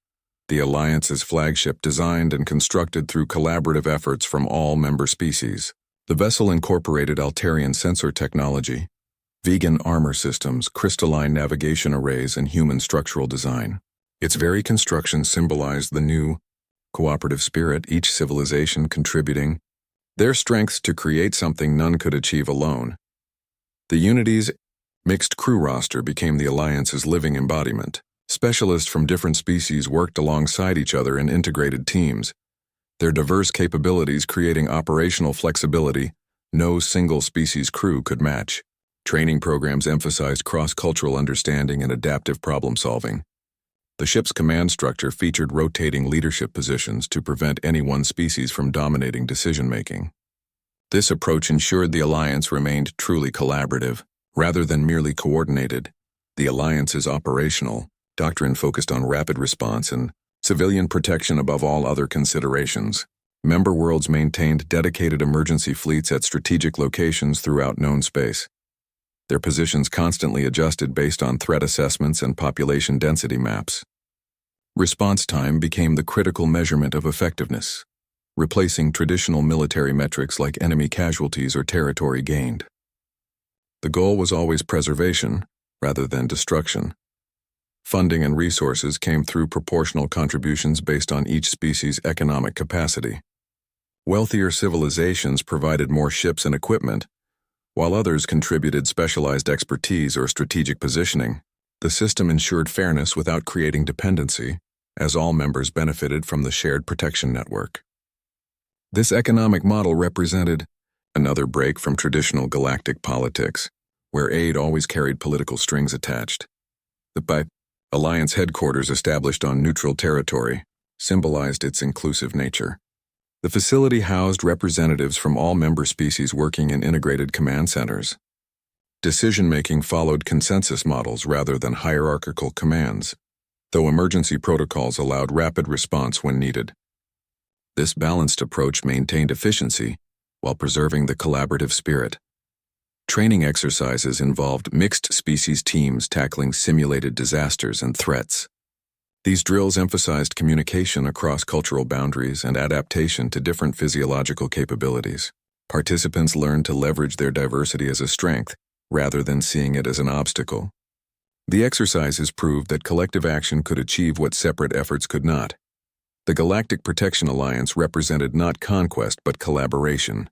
[SPEAKER 1] the Alliance's flagship designed and constructed through collaborative efforts from all member species. The vessel incorporated Altarian sensor technology, vegan armor systems, crystalline navigation arrays, and human structural design. Its very construction symbolized the new, cooperative spirit, each civilization contributing their strengths to create something none could achieve alone. The Unity's mixed crew roster became the Alliance's living embodiment. Specialists from different species worked alongside each other in integrated teams, their diverse capabilities creating operational flexibility no single species crew could match. Training programs emphasized cross-cultural understanding and adaptive problem-solving. The ship's command structure featured rotating leadership positions to prevent any one species from dominating decision-making. This approach ensured the alliance remained truly collaborative, rather than merely coordinated. The alliance's operational doctrine focused on rapid response and civilian protection above all other considerations. Member worlds maintained dedicated emergency fleets at strategic locations throughout known space. Their positions constantly adjusted based on threat assessments and population density maps. Response time became the critical measurement of effectiveness, replacing traditional military metrics like enemy casualties or territory gained. The goal was always preservation, rather than destruction. Funding and resources came through proportional contributions based on each species' economic capacity. Wealthier civilizations provided more ships and equipment, while others contributed specialized expertise or strategic positioning. The system ensured fairness without creating dependency, as all members benefited from the shared protection network. This economic model represented another break from traditional galactic politics, where aid always carried political strings attached. The Alliance headquarters, established on neutral territory, symbolized its inclusive nature. The facility housed representatives from all member species working in integrated command centers. Decision-making followed consensus models rather than hierarchical commands, though emergency protocols allowed rapid response when needed. This balanced approach maintained efficiency while preserving the collaborative spirit. Training exercises involved mixed species teams tackling simulated disasters and threats. These drills emphasized communication across cultural boundaries and adaptation to different physiological capabilities. Participants learned to leverage their diversity as a strength, rather than seeing it as an obstacle. The exercises proved that collective action could achieve what separate efforts could not. The Galactic Protection Alliance represented not conquest but collaboration.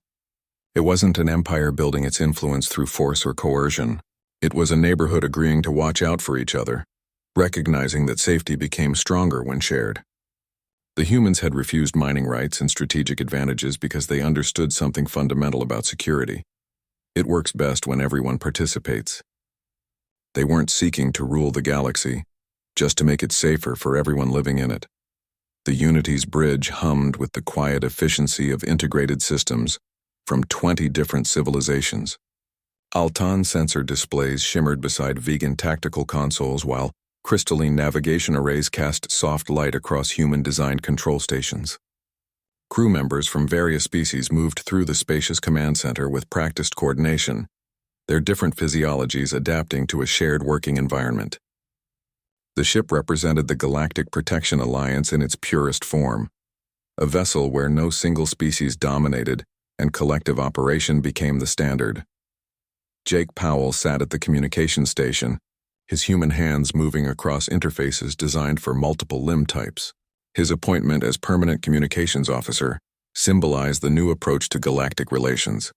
[SPEAKER 1] It wasn't an empire building its influence through force or coercion. It was a neighborhood agreeing to watch out for each other, recognizing that safety became stronger when shared. The humans had refused mining rights and strategic advantages because they understood something fundamental about security. It works best when everyone participates. They weren't seeking to rule the galaxy, just to make it safer for everyone living in it. The Unity's bridge hummed with the quiet efficiency of integrated systems from 20 different civilizations. Altan sensor displays shimmered beside vegan tactical consoles, while crystalline navigation arrays cast soft light across human-designed control stations. Crew members from various species moved through the spacious command center with practiced coordination, their different physiologies adapting to a shared working environment. The ship represented the Galactic Protection Alliance in its purest form, a vessel where no single species dominated and collective operation became the standard. Jake Powell sat at the communication station, his human hands moving across interfaces designed for multiple limb types. His appointment as permanent communications officer symbolized the new approach to galactic relations.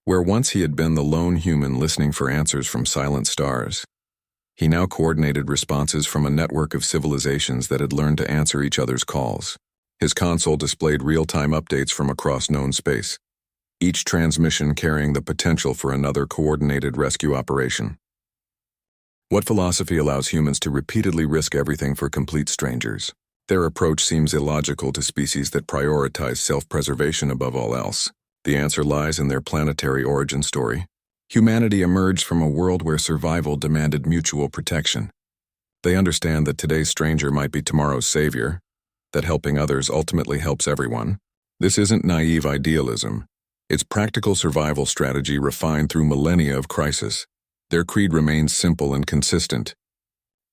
[SPEAKER 1] Where once he had been the lone human listening for answers from silent stars, he now coordinated responses from a network of civilizations that had learned to answer each other's calls. His console displayed real-time updates from across known space, each transmission carrying the potential for another coordinated rescue operation. What philosophy allows humans to repeatedly risk everything for complete strangers? Their approach seems illogical to species that prioritize self-preservation above all else. The answer lies in their planetary origin story. Humanity emerged from a world where survival demanded mutual protection. They understand that today's stranger might be tomorrow's savior, that helping others ultimately helps everyone. This isn't naive idealism. It's practical survival strategy refined through millennia of crisis. Their creed remains simple and consistent.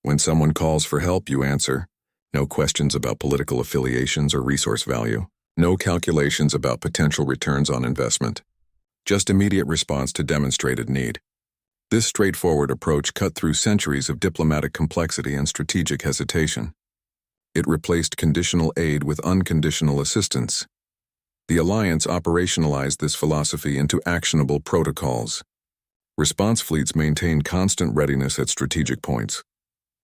[SPEAKER 1] When someone calls for help, you answer. No questions about political affiliations or resource value. No calculations about potential returns on investment. Just immediate response to demonstrated need. This straightforward approach cut through centuries of diplomatic complexity and strategic hesitation. It replaced conditional aid with unconditional assistance. The Alliance operationalized this philosophy into actionable protocols. Response fleets maintain constant readiness at strategic points.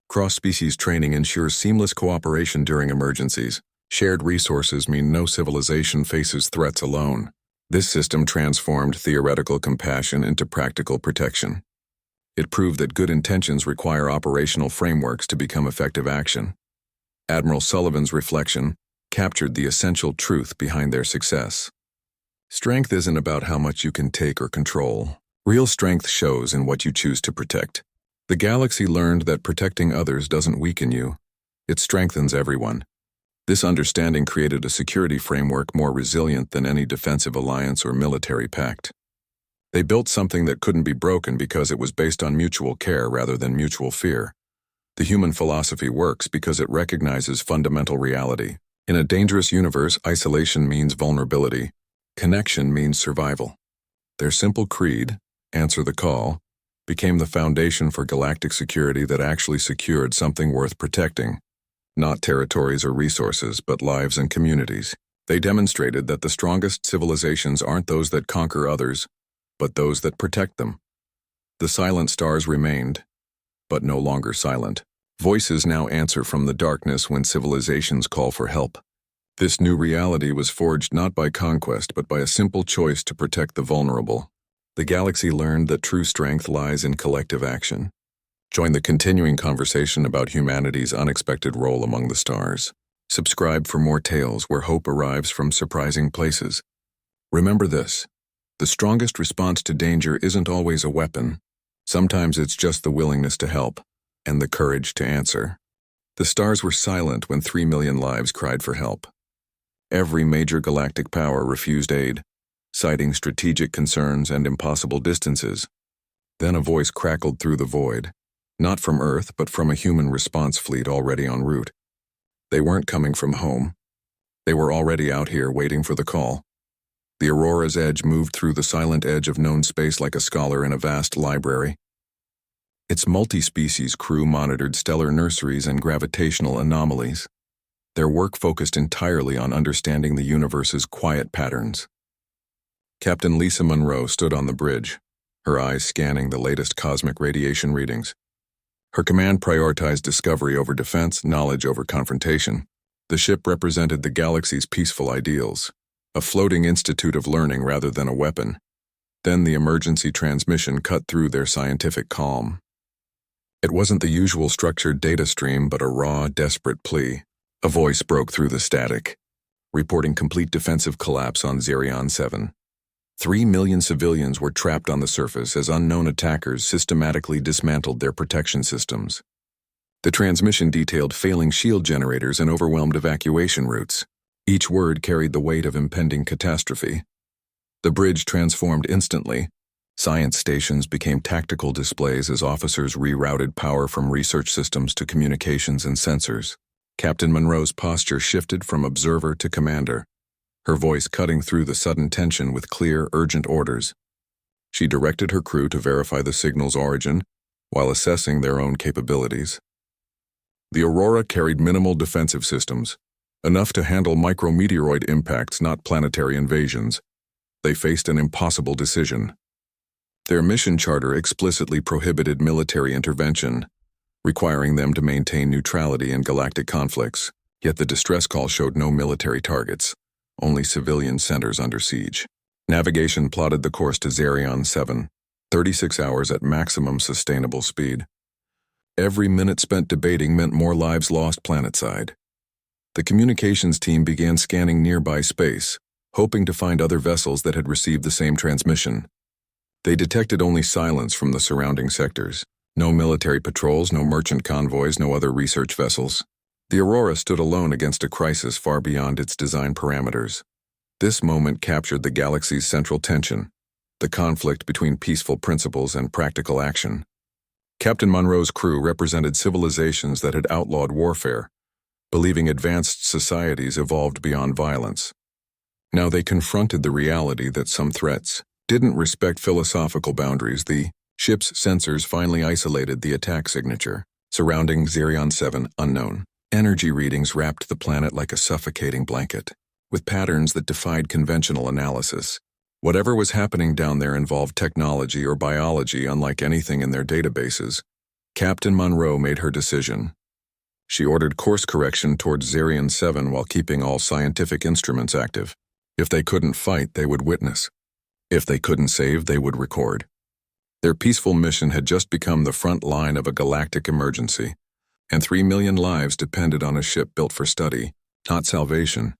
[SPEAKER 1] Cross-species training ensures seamless cooperation during emergencies. Shared resources mean no civilization faces threats alone. This system transformed theoretical compassion into practical protection. It proved that good intentions require operational frameworks to become effective action. Admiral Sullivan's reflection captured the essential truth behind their success. Strength isn't about how much you can take or control. Real strength shows in what you choose to protect. The galaxy learned that protecting others doesn't weaken you. It strengthens everyone. This understanding created a security framework more resilient than any defensive alliance or military pact. They built something that couldn't be broken because it was based on mutual care rather than mutual fear. The human philosophy works because it recognizes fundamental reality. In a dangerous universe, isolation means vulnerability. Connection means survival. Their simple creed, answer the call, became the foundation for galactic security that actually secured something worth protecting. Not territories or resources, but lives and communities. They demonstrated that the strongest civilizations aren't those that conquer others, but those that protect them. The silent stars remained, but no longer silent. Voices now answer from the darkness when civilizations call for help. This new reality was forged not by conquest, but by a simple choice to protect the vulnerable. The galaxy learned that true strength lies in collective action. Join the continuing conversation about humanity's unexpected role among the stars. Subscribe for more tales where hope arrives from surprising places. Remember this: the strongest response to danger isn't always a weapon. Sometimes it's just the willingness to help and the courage to answer. The stars were silent when 3 million lives cried for help. Every major galactic power refused aid, citing strategic concerns and impossible distances. Then a voice crackled through the void, not from Earth, but from a human response fleet already en route. They weren't coming from home. They were already out here waiting for the call. The Aurora's edge moved through the silent edge of known space like a scholar in a vast library. Its multi-species crew monitored stellar nurseries and gravitational anomalies. Their work focused entirely on understanding the universe's quiet patterns. Captain Lisa Monroe stood on the bridge, her eyes scanning the latest cosmic radiation readings. Her command prioritized discovery over defense, knowledge over confrontation. The ship represented the galaxy's peaceful ideals, a floating institute of learning rather than a weapon. Then the emergency transmission cut through their scientific calm. It wasn't the usual structured data stream, but a raw, desperate plea. A voice broke through the static, reporting complete defensive collapse on Zerion 7. 3 million civilians were trapped on the surface as unknown attackers systematically dismantled their protection systems. The transmission detailed failing shield generators and overwhelmed evacuation routes. Each word carried the weight of impending catastrophe. The bridge transformed instantly. Science stations became tactical displays as officers rerouted power from research systems to communications and sensors. Captain Monroe's posture shifted from observer to commander, her voice cutting through the sudden tension with clear, urgent orders. She directed her crew to verify the signal's origin while assessing their own capabilities. The Aurora carried minimal defensive systems, enough to handle micrometeoroid impacts, not planetary invasions. They faced an impossible decision. Their mission charter explicitly prohibited military intervention, requiring them to maintain neutrality in galactic conflicts, yet the distress call showed no military targets, only civilian centers under siege. Navigation plotted the course to Zerion 7, 36 hours at maximum sustainable speed. Every minute spent debating meant more lives lost planetside. The communications team began scanning nearby space, hoping to find other vessels that had received the same transmission. They detected only silence from the surrounding sectors. No military patrols, no merchant convoys, no other research vessels. The Aurora stood alone against a crisis far beyond its design parameters. This moment captured the galaxy's central tension, the conflict between peaceful principles and practical action. Captain Monroe's crew represented civilizations that had outlawed warfare, believing advanced societies evolved beyond violence. Now they confronted the reality that some threats didn't respect philosophical boundaries. The ship's sensors finally isolated the attack signature, surrounding Zerion 7 unknown. Energy readings wrapped the planet like a suffocating blanket, with patterns that defied conventional analysis. Whatever was happening down there involved technology or biology unlike anything in their databases. Captain Monroe made her decision. She ordered course correction towards Zerion 7 while keeping all scientific instruments active. If they couldn't fight, they would witness. If they couldn't save, they would record. Their peaceful mission had just become the front line of a galactic emergency, and 3 million lives depended on a ship built for study, not salvation.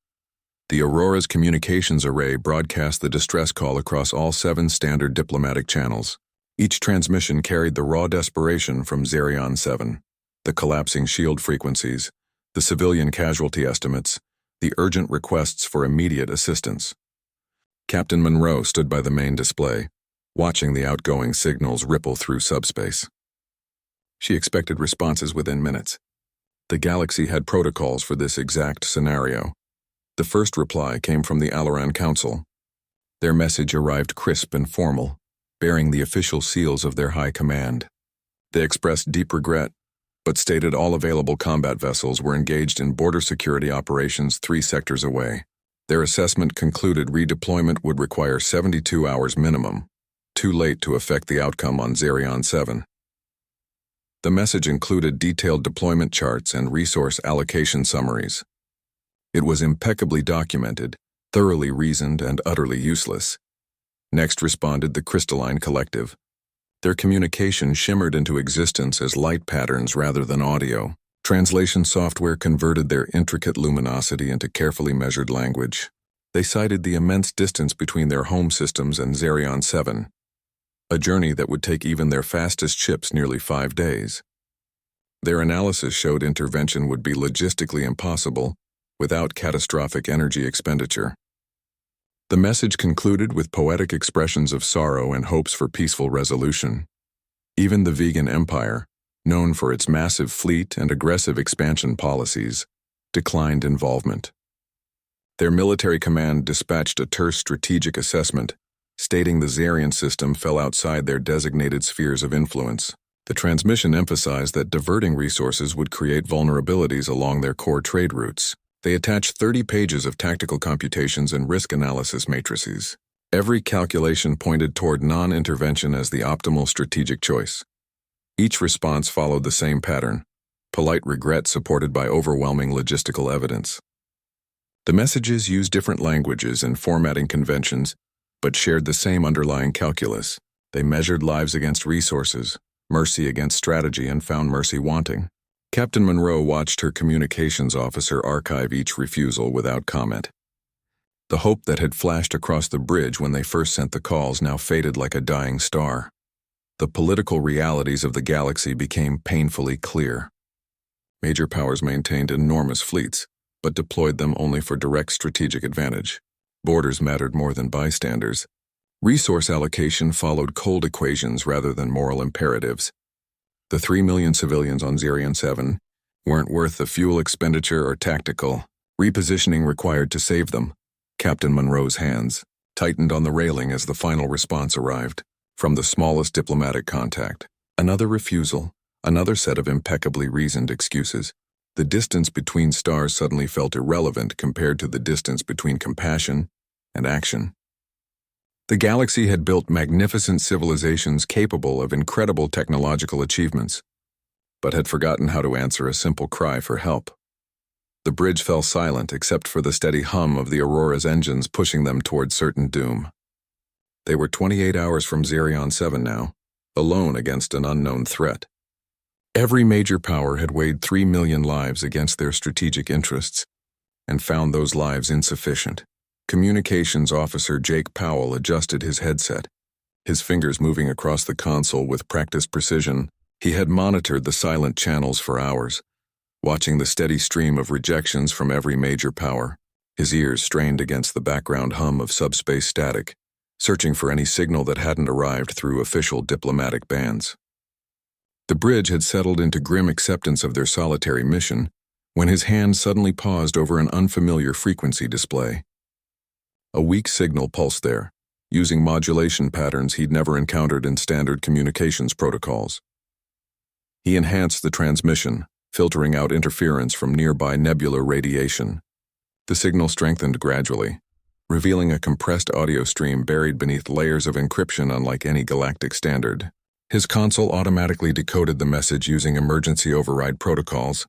[SPEAKER 1] The Aurora's communications array broadcast the distress call across all 7 standard diplomatic channels. Each transmission carried the raw desperation from Xerion 7, the collapsing shield frequencies, the civilian casualty estimates, the urgent requests for immediate assistance. Captain Monroe stood by the main display, watching the outgoing signals ripple through subspace. She expected responses within minutes. The galaxy had protocols for this exact scenario. The first reply came from the Alaran Council. Their message arrived crisp and formal, bearing the official seals of their high command. They expressed deep regret, but stated all available combat vessels were engaged in border security operations 3 sectors away. Their assessment concluded redeployment would require 72 hours minimum, too late to affect the outcome on Xerion 7. The message included detailed deployment charts and resource allocation summaries. It was impeccably documented, thoroughly reasoned, and utterly useless. Next responded the Crystalline Collective. Their communication shimmered into existence as light patterns rather than audio. Translation software converted their intricate luminosity into carefully measured language. They cited the immense distance between their home systems and Xerion 7, a journey that would take even their fastest ships nearly 5 days. Their analysis showed intervention would be logistically impossible without catastrophic energy expenditure. The message concluded with poetic expressions of sorrow and hopes for peaceful resolution. Even the Vegan Empire, known for its massive fleet and aggressive expansion policies, declined involvement. Their military command dispatched a terse strategic assessment, stating the Xerion system fell outside their designated spheres of influence. The transmission emphasized that diverting resources would create vulnerabilities along their core trade routes. They attached 30 pages of tactical computations and risk analysis matrices. Every calculation pointed toward non-intervention as the optimal strategic choice. Each response followed the same pattern, polite regret supported by overwhelming logistical evidence. The messages used different languages and formatting conventions, but shared the same underlying calculus. They measured lives against resources, mercy against strategy, and found mercy wanting. Captain Monroe watched her communications officer archive each refusal without comment. The hope that had flashed across the bridge when they first sent the calls now faded like a dying star. The political realities of the galaxy became painfully clear. Major powers maintained enormous fleets, but deployed them only for direct strategic advantage. Borders mattered more than bystanders. Resource allocation followed cold equations rather than moral imperatives. The 3 million civilians on Xerion 7 weren't worth the fuel expenditure or tactical repositioning required to save them. Captain Monroe's hands tightened on the railing as the final response arrived, from the smallest diplomatic contact. Another refusal, another set of impeccably reasoned excuses. The distance between stars suddenly felt irrelevant compared to the distance between compassion and action. The galaxy had built magnificent civilizations capable of incredible technological achievements, but had forgotten how to answer a simple cry for help. The bridge fell silent except for the steady hum of the Aurora's engines pushing them toward certain doom. They were 28 hours from Xerion 7 now, alone against an unknown threat. Every major power had weighed 3 million lives against their strategic interests, and found those lives insufficient. Communications Officer Jake Powell adjusted his headset, his fingers moving across the console with practiced precision. He had monitored the silent channels for hours, watching the steady stream of rejections from every major power, his ears strained against the background hum of subspace static, searching for any signal that hadn't arrived through official diplomatic bands. The bridge had settled into grim acceptance of their solitary mission when his hand suddenly paused over an unfamiliar frequency display. A weak signal pulsed there, using modulation patterns he'd never encountered in standard communications protocols. He enhanced the transmission, filtering out interference from nearby nebular radiation. The signal strengthened gradually, revealing a compressed audio stream buried beneath layers of encryption unlike any galactic standard. His console automatically decoded the message using emergency override protocols,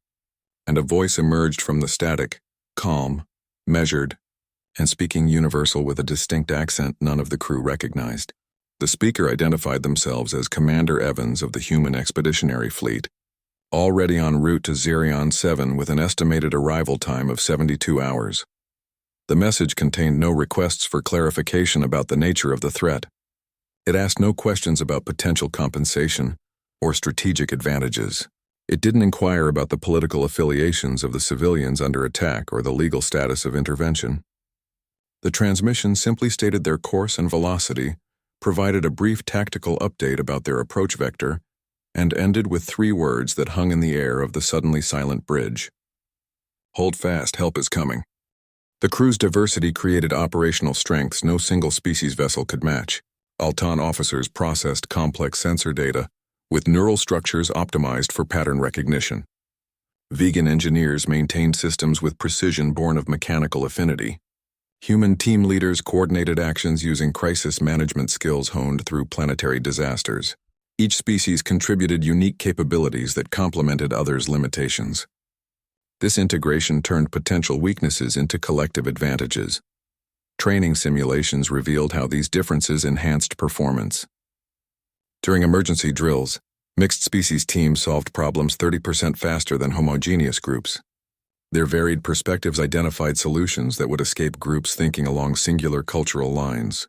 [SPEAKER 1] and a voice emerged from the static, calm, measured, and speaking universal with a distinct accent none of the crew recognized. The speaker identified themselves as Commander Evans of the Human Expeditionary Fleet, already en route to Zerion 7 with an estimated arrival time of 72 hours. The message contained no requests for clarification about the nature of the threat. It asked no questions about potential compensation or strategic advantages. It didn't inquire about the political affiliations of the civilians under attack or the legal status of intervention. The transmission simply stated their course and velocity, provided a brief tactical update about their approach vector, and ended with 3 words that hung in the air of the suddenly silent bridge. Hold fast, help is coming. The crew's diversity created operational strengths no single species vessel could match. Altan officers processed complex sensor data, with neural structures optimized for pattern recognition. Vegan engineers maintained systems with precision born of mechanical affinity. Human team leaders coordinated actions using crisis management skills honed through planetary disasters. Each species contributed unique capabilities that complemented others' limitations. This integration turned potential weaknesses into collective advantages. Training simulations revealed how these differences enhanced performance. During emergency drills, mixed species teams solved problems 30% faster than homogeneous groups. Their varied perspectives identified solutions that would escape groups thinking along singular cultural lines.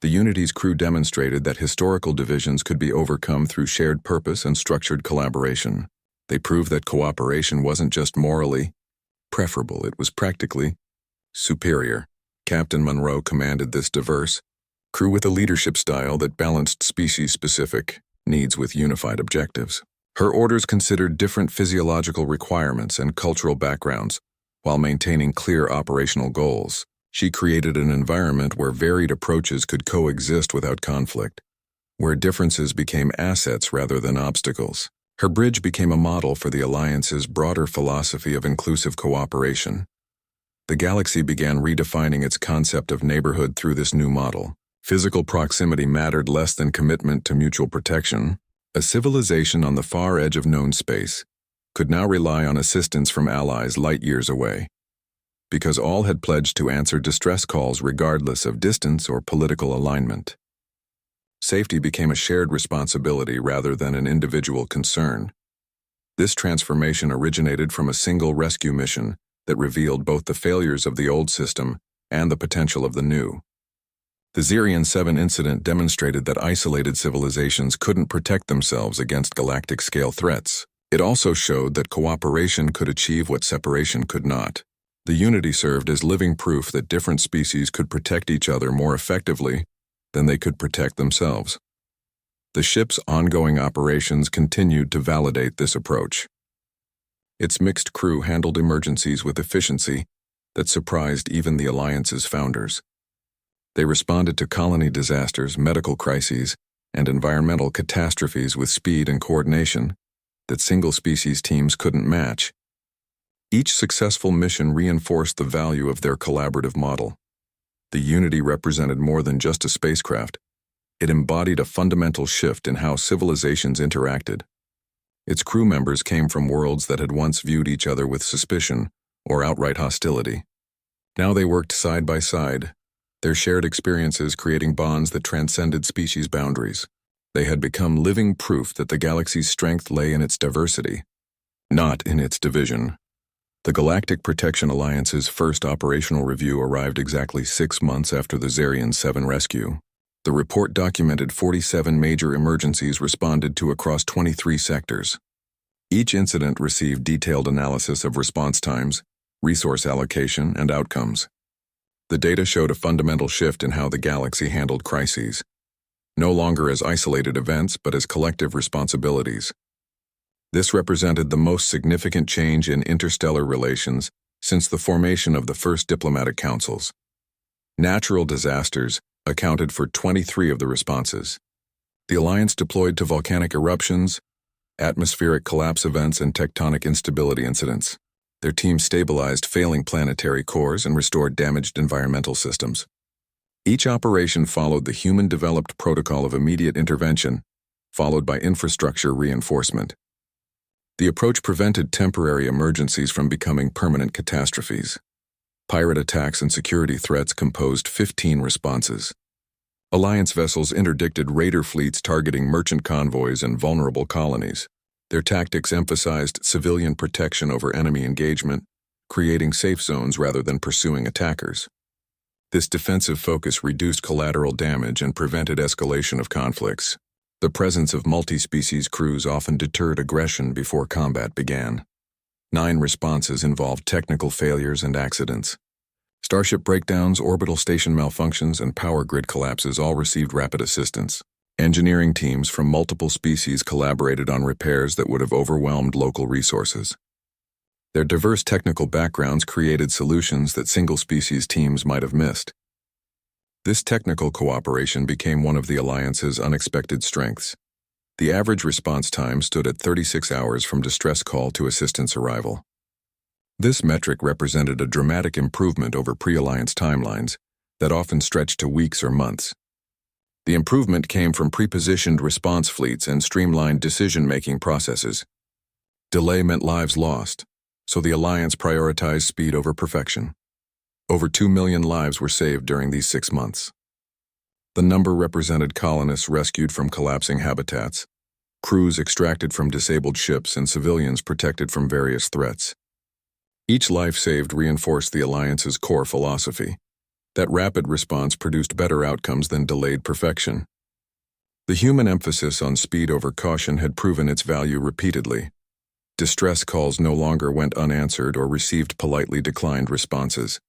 [SPEAKER 1] The Unity's crew demonstrated that historical divisions could be overcome through shared purpose and structured collaboration. They proved that cooperation wasn't just morally preferable, it was practically superior. Captain Monroe commanded this diverse crew with a leadership style that balanced species-specific needs with unified objectives. Her orders considered different physiological requirements and cultural backgrounds while maintaining clear operational goals. She created an environment where varied approaches could coexist without conflict, where differences became assets rather than obstacles. Her bridge became a model for the Alliance's broader philosophy of inclusive cooperation. The galaxy began redefining its concept of neighborhood through this new model. Physical proximity mattered less than commitment to mutual protection. A civilization on the far edge of known space could now rely on assistance from allies light years away, because all had pledged to answer distress calls regardless of distance or political alignment. Safety became a shared responsibility rather than an individual concern. This transformation originated from a single rescue mission that revealed both the failures of the old system and the potential of the new. The Zerion 7 incident demonstrated that isolated civilizations couldn't protect themselves against galactic-scale threats. It also showed that cooperation could achieve what separation could not. The Unity served as living proof that different species could protect each other more effectively than they could protect themselves. The ship's ongoing operations continued to validate this approach. Its mixed crew handled emergencies with efficiency that surprised even the Alliance's founders. They responded to colony disasters, medical crises, and environmental catastrophes with speed and coordination that single-species teams couldn't match. Each successful mission reinforced the value of their collaborative model. The Unity represented more than just a spacecraft. It embodied a fundamental shift in how civilizations interacted. Its crew members came from worlds that had once viewed each other with suspicion or outright hostility. Now they worked side by side, their shared experiences creating bonds that transcended species boundaries. They had become living proof that the galaxy's strength lay in its diversity, not in its division. The Galactic Protection Alliance's first operational review arrived exactly 6 months after the Zerion 7 rescue. The report documented 47 major emergencies responded to across 23 sectors. Each incident received detailed analysis of response times, resource allocation, and outcomes. The data showed a fundamental shift in how the galaxy handled crises, no longer as isolated events but as collective responsibilities. This represented the most significant change in interstellar relations since the formation of the first diplomatic councils. Natural disasters accounted for 23 of the responses. The Alliance deployed to volcanic eruptions, atmospheric collapse events, and tectonic instability incidents. Their team stabilized failing planetary cores and restored damaged environmental systems. Each operation followed the human-developed protocol of immediate intervention, followed by infrastructure reinforcement. The approach prevented temporary emergencies from becoming permanent catastrophes. Pirate attacks and security threats composed 15 responses. Alliance vessels interdicted raider fleets targeting merchant convoys and vulnerable colonies. Their tactics emphasized civilian protection over enemy engagement, creating safe zones rather than pursuing attackers. This defensive focus reduced collateral damage and prevented escalation of conflicts. The presence of multi-species crews often deterred aggression before combat began. 9 responses involved technical failures and accidents. Starship breakdowns, orbital station malfunctions, and power grid collapses all received rapid assistance. Engineering teams from multiple species collaborated on repairs that would have overwhelmed local resources. Their diverse technical backgrounds created solutions that single-species teams might have missed. This technical cooperation became one of the Alliance's unexpected strengths. The average response time stood at 36 hours from distress call to assistance arrival. This metric represented a dramatic improvement over pre-Alliance timelines that often stretched to weeks or months. The improvement came from pre-positioned response fleets and streamlined decision-making processes. Delay meant lives lost, so the Alliance prioritized speed over perfection. Over 2 million lives were saved during these 6 months. The number represented colonists rescued from collapsing habitats, crews extracted from disabled ships, and civilians protected from various threats. Each life saved reinforced the Alliance's core philosophy, that rapid response produced better outcomes than delayed perfection. The human emphasis on speed over caution had proven its value repeatedly. Distress calls no longer went unanswered or received politely declined responses.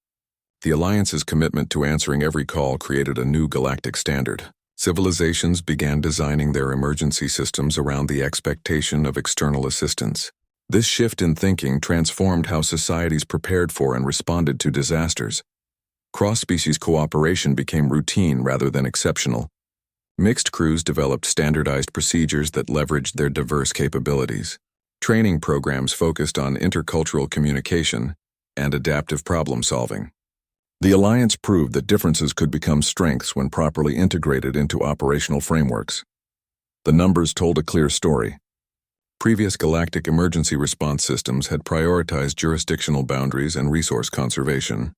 [SPEAKER 1] The Alliance's commitment to answering every call created a new galactic standard. Civilizations began designing their emergency systems around the expectation of external assistance. This shift in thinking transformed how societies prepared for and responded to disasters. Cross-species cooperation became routine rather than exceptional. Mixed crews developed standardized procedures that leveraged their diverse capabilities. Training programs focused on intercultural communication and adaptive problem-solving. The Alliance proved that differences could become strengths when properly integrated into operational frameworks. The numbers told a clear story. Previous galactic emergency response systems had prioritized jurisdictional boundaries and resource conservation.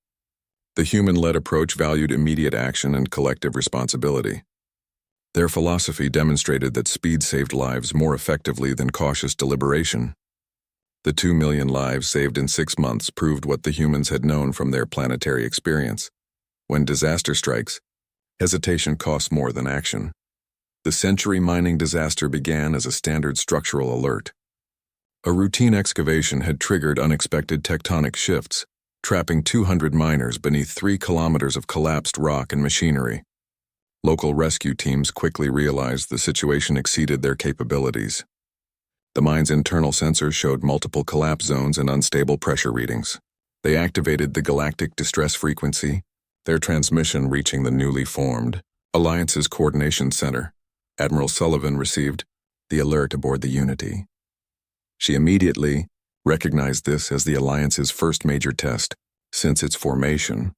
[SPEAKER 1] The human-led approach valued immediate action and collective responsibility. Their philosophy demonstrated that speed saved lives more effectively than cautious deliberation. The 2 million lives saved in 6 months proved what the humans had known from their planetary experience. When disaster strikes, hesitation costs more than action. The Century mining disaster began as a standard structural alert. A routine excavation had triggered unexpected tectonic shifts, trapping 200 miners beneath 3 kilometers of collapsed rock and machinery. Local rescue teams quickly realized the situation exceeded their capabilities. The mine's internal sensors showed multiple collapse zones and unstable pressure readings. They activated the galactic distress frequency, their transmission reaching the newly formed Alliance's Coordination Center. Admiral Sullivan received the alert aboard the Unity. She immediately recognized this as the Alliance's first major test since its formation.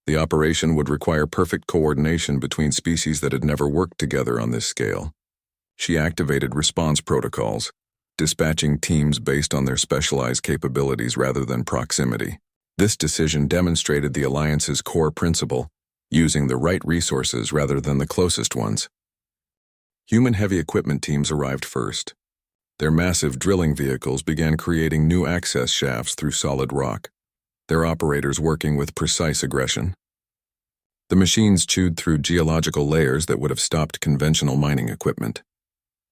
[SPEAKER 1] The operation would require perfect coordination between species that had never worked together on this scale. She activated response protocols, dispatching teams based on their specialized capabilities rather than proximity. This decision demonstrated the Alliance's core principle, using the right resources rather than the closest ones. Human heavy equipment teams arrived first. Their massive drilling vehicles began creating new access shafts through solid rock, their operators working with precise aggression. The machines chewed through geological layers that would have stopped conventional mining equipment.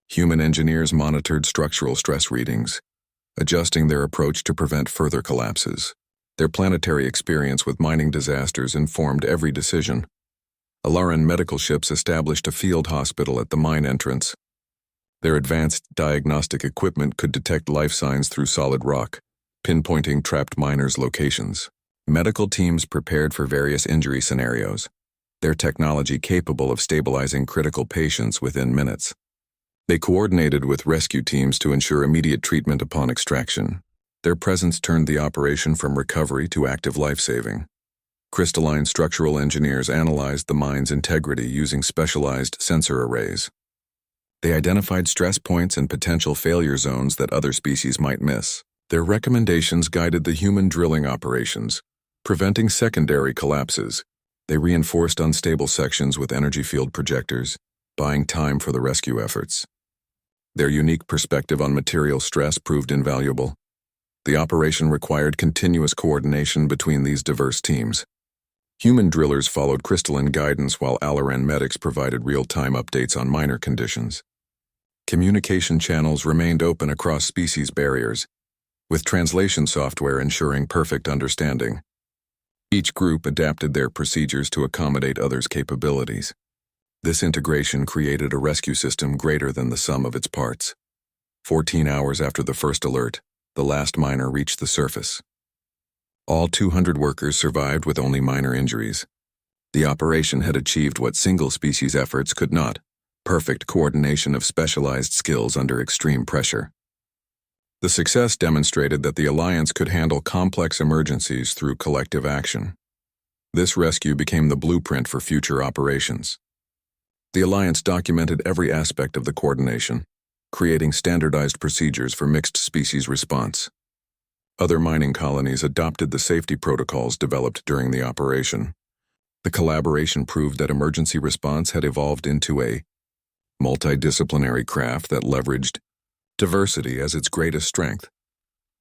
[SPEAKER 1] Human engineers monitored structural stress readings, adjusting their approach to prevent further collapses. Their planetary experience with mining disasters informed every decision. Alaran medical ships established a field hospital at the mine entrance. Their advanced diagnostic equipment could detect life signs through solid rock, pinpointing trapped miners' locations. Medical teams prepared for various injury scenarios, their technology capable of stabilizing critical patients within minutes. They coordinated with rescue teams to ensure immediate treatment upon extraction. Their presence turned the operation from recovery to active life-saving. Crystalline structural engineers analyzed the mine's integrity using specialized sensor arrays. They identified stress points and potential failure zones that other species might miss. Their recommendations guided the human drilling operations, preventing secondary collapses. They reinforced unstable sections with energy field projectors, buying time for the rescue efforts. Their unique perspective on material stress proved invaluable. The operation required continuous coordination between these diverse teams. Human drillers followed crystalline guidance while Alaran medics provided real-time updates on minor conditions. Communication channels remained open across species barriers, with translation software ensuring perfect understanding. Each group adapted their procedures to accommodate others' capabilities. This integration created a rescue system greater than the sum of its parts. 14 hours after the first alert, the last miner reached the surface. All 200 workers survived with only minor injuries. The operation had achieved what single-species efforts could not: perfect coordination of specialized skills under extreme pressure. The success demonstrated that the Alliance could handle complex emergencies through collective action. This rescue became the blueprint for future operations. The Alliance documented every aspect of the coordination, creating standardized procedures for mixed-species response. Other mining colonies adopted the safety protocols developed during the operation. The collaboration proved that emergency response had evolved into a multidisciplinary craft that leveraged diversity as its greatest strength.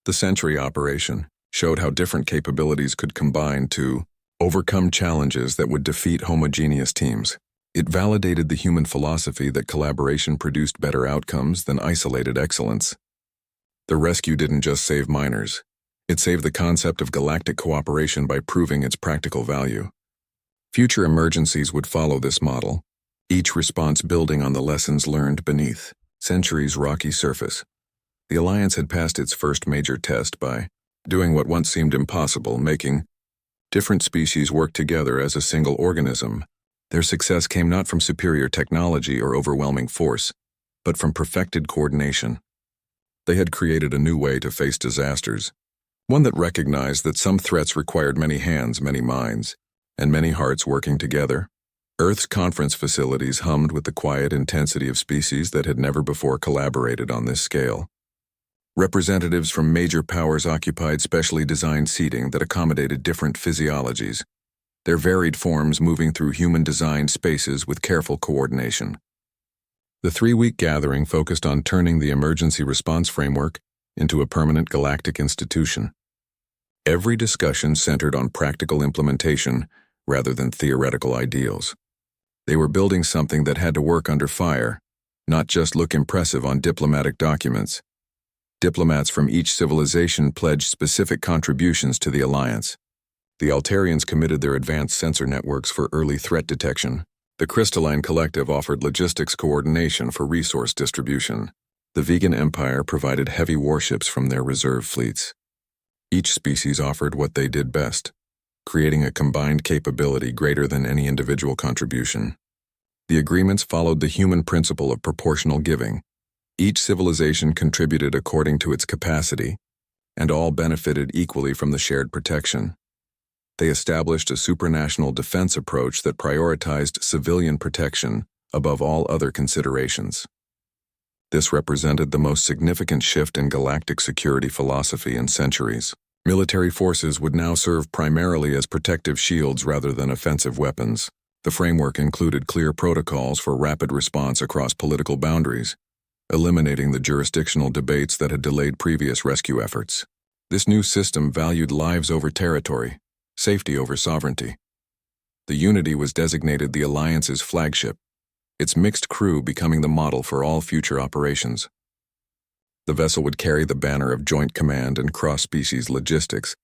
[SPEAKER 1] The Century operation showed how different capabilities could combine to overcome challenges that would defeat homogeneous teams. It validated the human philosophy that collaboration produced better outcomes than isolated excellence. The rescue didn't just save miners. It saved the concept of galactic cooperation by proving its practical value. Future emergencies would follow this model, each response building on the lessons learned beneath Century's rocky surface. The Alliance had passed its first major test by doing what once seemed impossible, making different species work together as a single organism. Their success came not from superior technology or overwhelming force, but from perfected coordination. They had created a new way to face disasters, one that recognized that some threats required many hands, many minds, and many hearts working together. Earth's conference facilities hummed with the quiet intensity of species that had never before collaborated on this scale. Representatives from major powers occupied specially designed seating that accommodated different physiologies, their varied forms moving through human-designed spaces with careful coordination. The 3-week gathering focused on turning the emergency response framework into a permanent galactic institution. Every discussion centered on practical implementation rather than theoretical ideals. They were building something that had to work under fire, not just look impressive on diplomatic documents. Diplomats from each civilization pledged specific contributions to the Alliance. The Altarians committed their advanced sensor networks for early threat detection. The Crystalline Collective offered logistics coordination for resource distribution. The Vegan Empire provided heavy warships from their reserve fleets. Each species offered what they did best, creating a combined capability greater than any individual contribution. The agreements followed the human principle of proportional giving. Each civilization contributed according to its capacity, and all benefited equally from the shared protection. They established a supranational defense approach that prioritized civilian protection above all other considerations. This represented the most significant shift in galactic security philosophy in centuries. Military forces would now serve primarily as protective shields rather than offensive weapons. The framework included clear protocols for rapid response across political boundaries, eliminating the jurisdictional debates that had delayed previous rescue efforts. This new system valued lives over territory, safety over sovereignty. The Unity was designated the Alliance's flagship, its mixed crew becoming the model for all future operations. The vessel would carry the banner of joint command and cross-species logistics,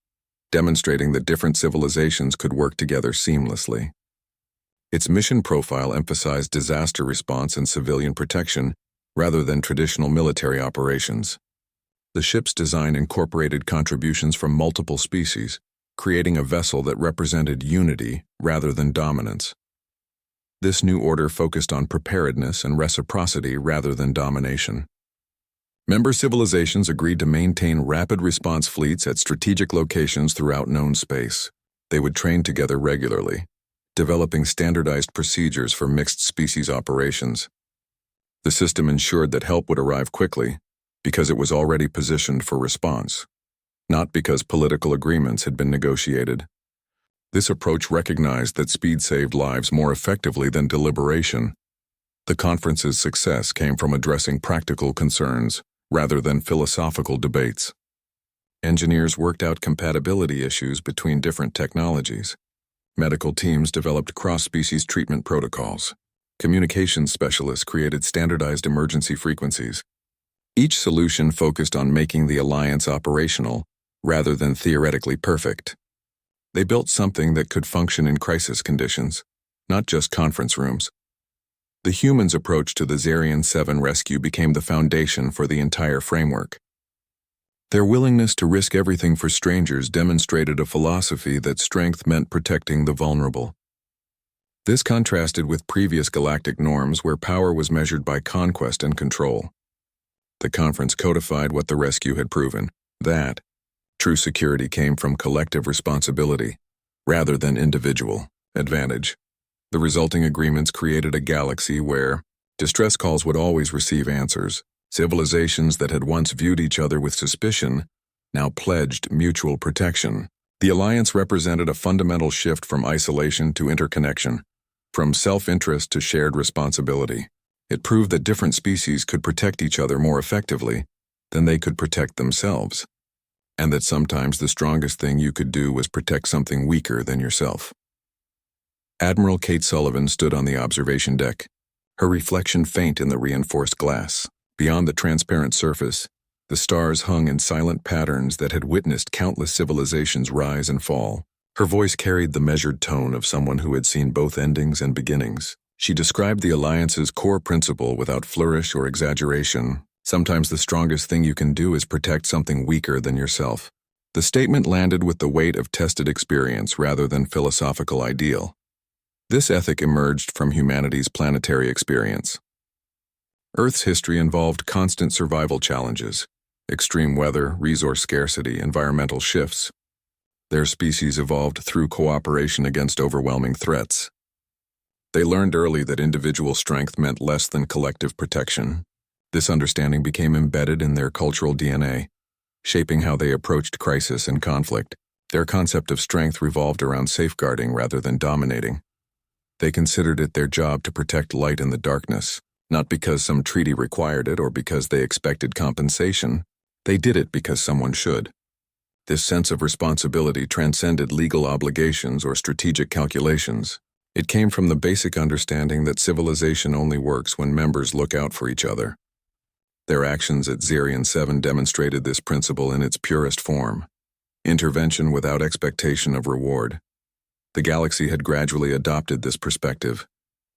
[SPEAKER 1] demonstrating that different civilizations could work together seamlessly. Its mission profile emphasized disaster response and civilian protection rather than traditional military operations. The ship's design incorporated contributions from multiple species, creating a vessel that represented unity rather than dominance. This new order focused on preparedness and reciprocity rather than domination. Member civilizations agreed to maintain rapid response fleets at strategic locations throughout known space. They would train together regularly, developing standardized procedures for mixed species operations. The system ensured that help would arrive quickly because it was already positioned for response, not because political agreements had been negotiated. This approach recognized that speed saved lives more effectively than deliberation. The conference's success came from addressing practical concerns rather than philosophical debates. Engineers worked out compatibility issues between different technologies. Medical teams developed cross-species treatment protocols. Communications specialists created standardized emergency frequencies. Each solution focused on making the alliance operational rather than theoretically perfect. They built something that could function in crisis conditions, not just conference rooms. The humans' approach to the Zarian 7 rescue became the foundation for the entire framework. Their willingness to risk everything for strangers demonstrated a philosophy that strength meant protecting the vulnerable. This contrasted with previous galactic norms where power was measured by conquest and control. The conference codified what the rescue had proven, that true security came from collective responsibility rather than individual advantage. The resulting agreements created a galaxy where distress calls would always receive answers. Civilizations that had once viewed each other with suspicion now pledged mutual protection. The alliance represented a fundamental shift from isolation to interconnection, from self-interest to shared responsibility. It proved that different species could protect each other more effectively than they could protect themselves, and that sometimes the strongest thing you could do was protect something weaker than yourself. Admiral Kate Sullivan stood on the observation deck, her reflection faint in the reinforced glass. Beyond the transparent surface, the stars hung in silent patterns that had witnessed countless civilizations rise and fall. Her voice carried the measured tone of someone who had seen both endings and beginnings. She described the alliance's core principle without flourish or exaggeration. Sometimes the strongest thing you can do is protect something weaker than yourself. The statement landed with the weight of tested experience rather than philosophical ideal. This ethic emerged from humanity's planetary experience. Earth's history involved constant survival challenges, extreme weather, resource scarcity, environmental shifts. Their species evolved through cooperation against overwhelming threats. They learned early that individual strength meant less than collective protection. This understanding became embedded in their cultural DNA, shaping how they approached crisis and conflict. Their concept of strength revolved around safeguarding rather than dominating. They considered it their job to protect light in the darkness, not because some treaty required it or because they expected compensation. They did it because someone should. This sense of responsibility transcended legal obligations or strategic calculations. It came from the basic understanding that civilization only works when members look out for each other. Their actions at Zarian 7 demonstrated this principle in its purest form. Intervention without expectation of reward. The galaxy had gradually adopted this perspective.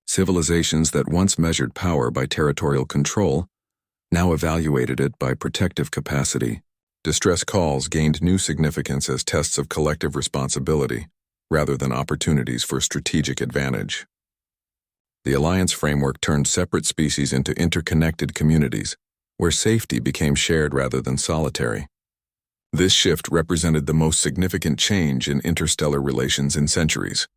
[SPEAKER 1] Civilizations that once measured power by territorial control now evaluated it by protective capacity. Distress calls gained new significance as tests of collective responsibility, rather than opportunities for strategic advantage. The alliance framework turned separate species into interconnected communities, where safety became shared rather than solitary. This shift represented the most significant change in interstellar relations in centuries.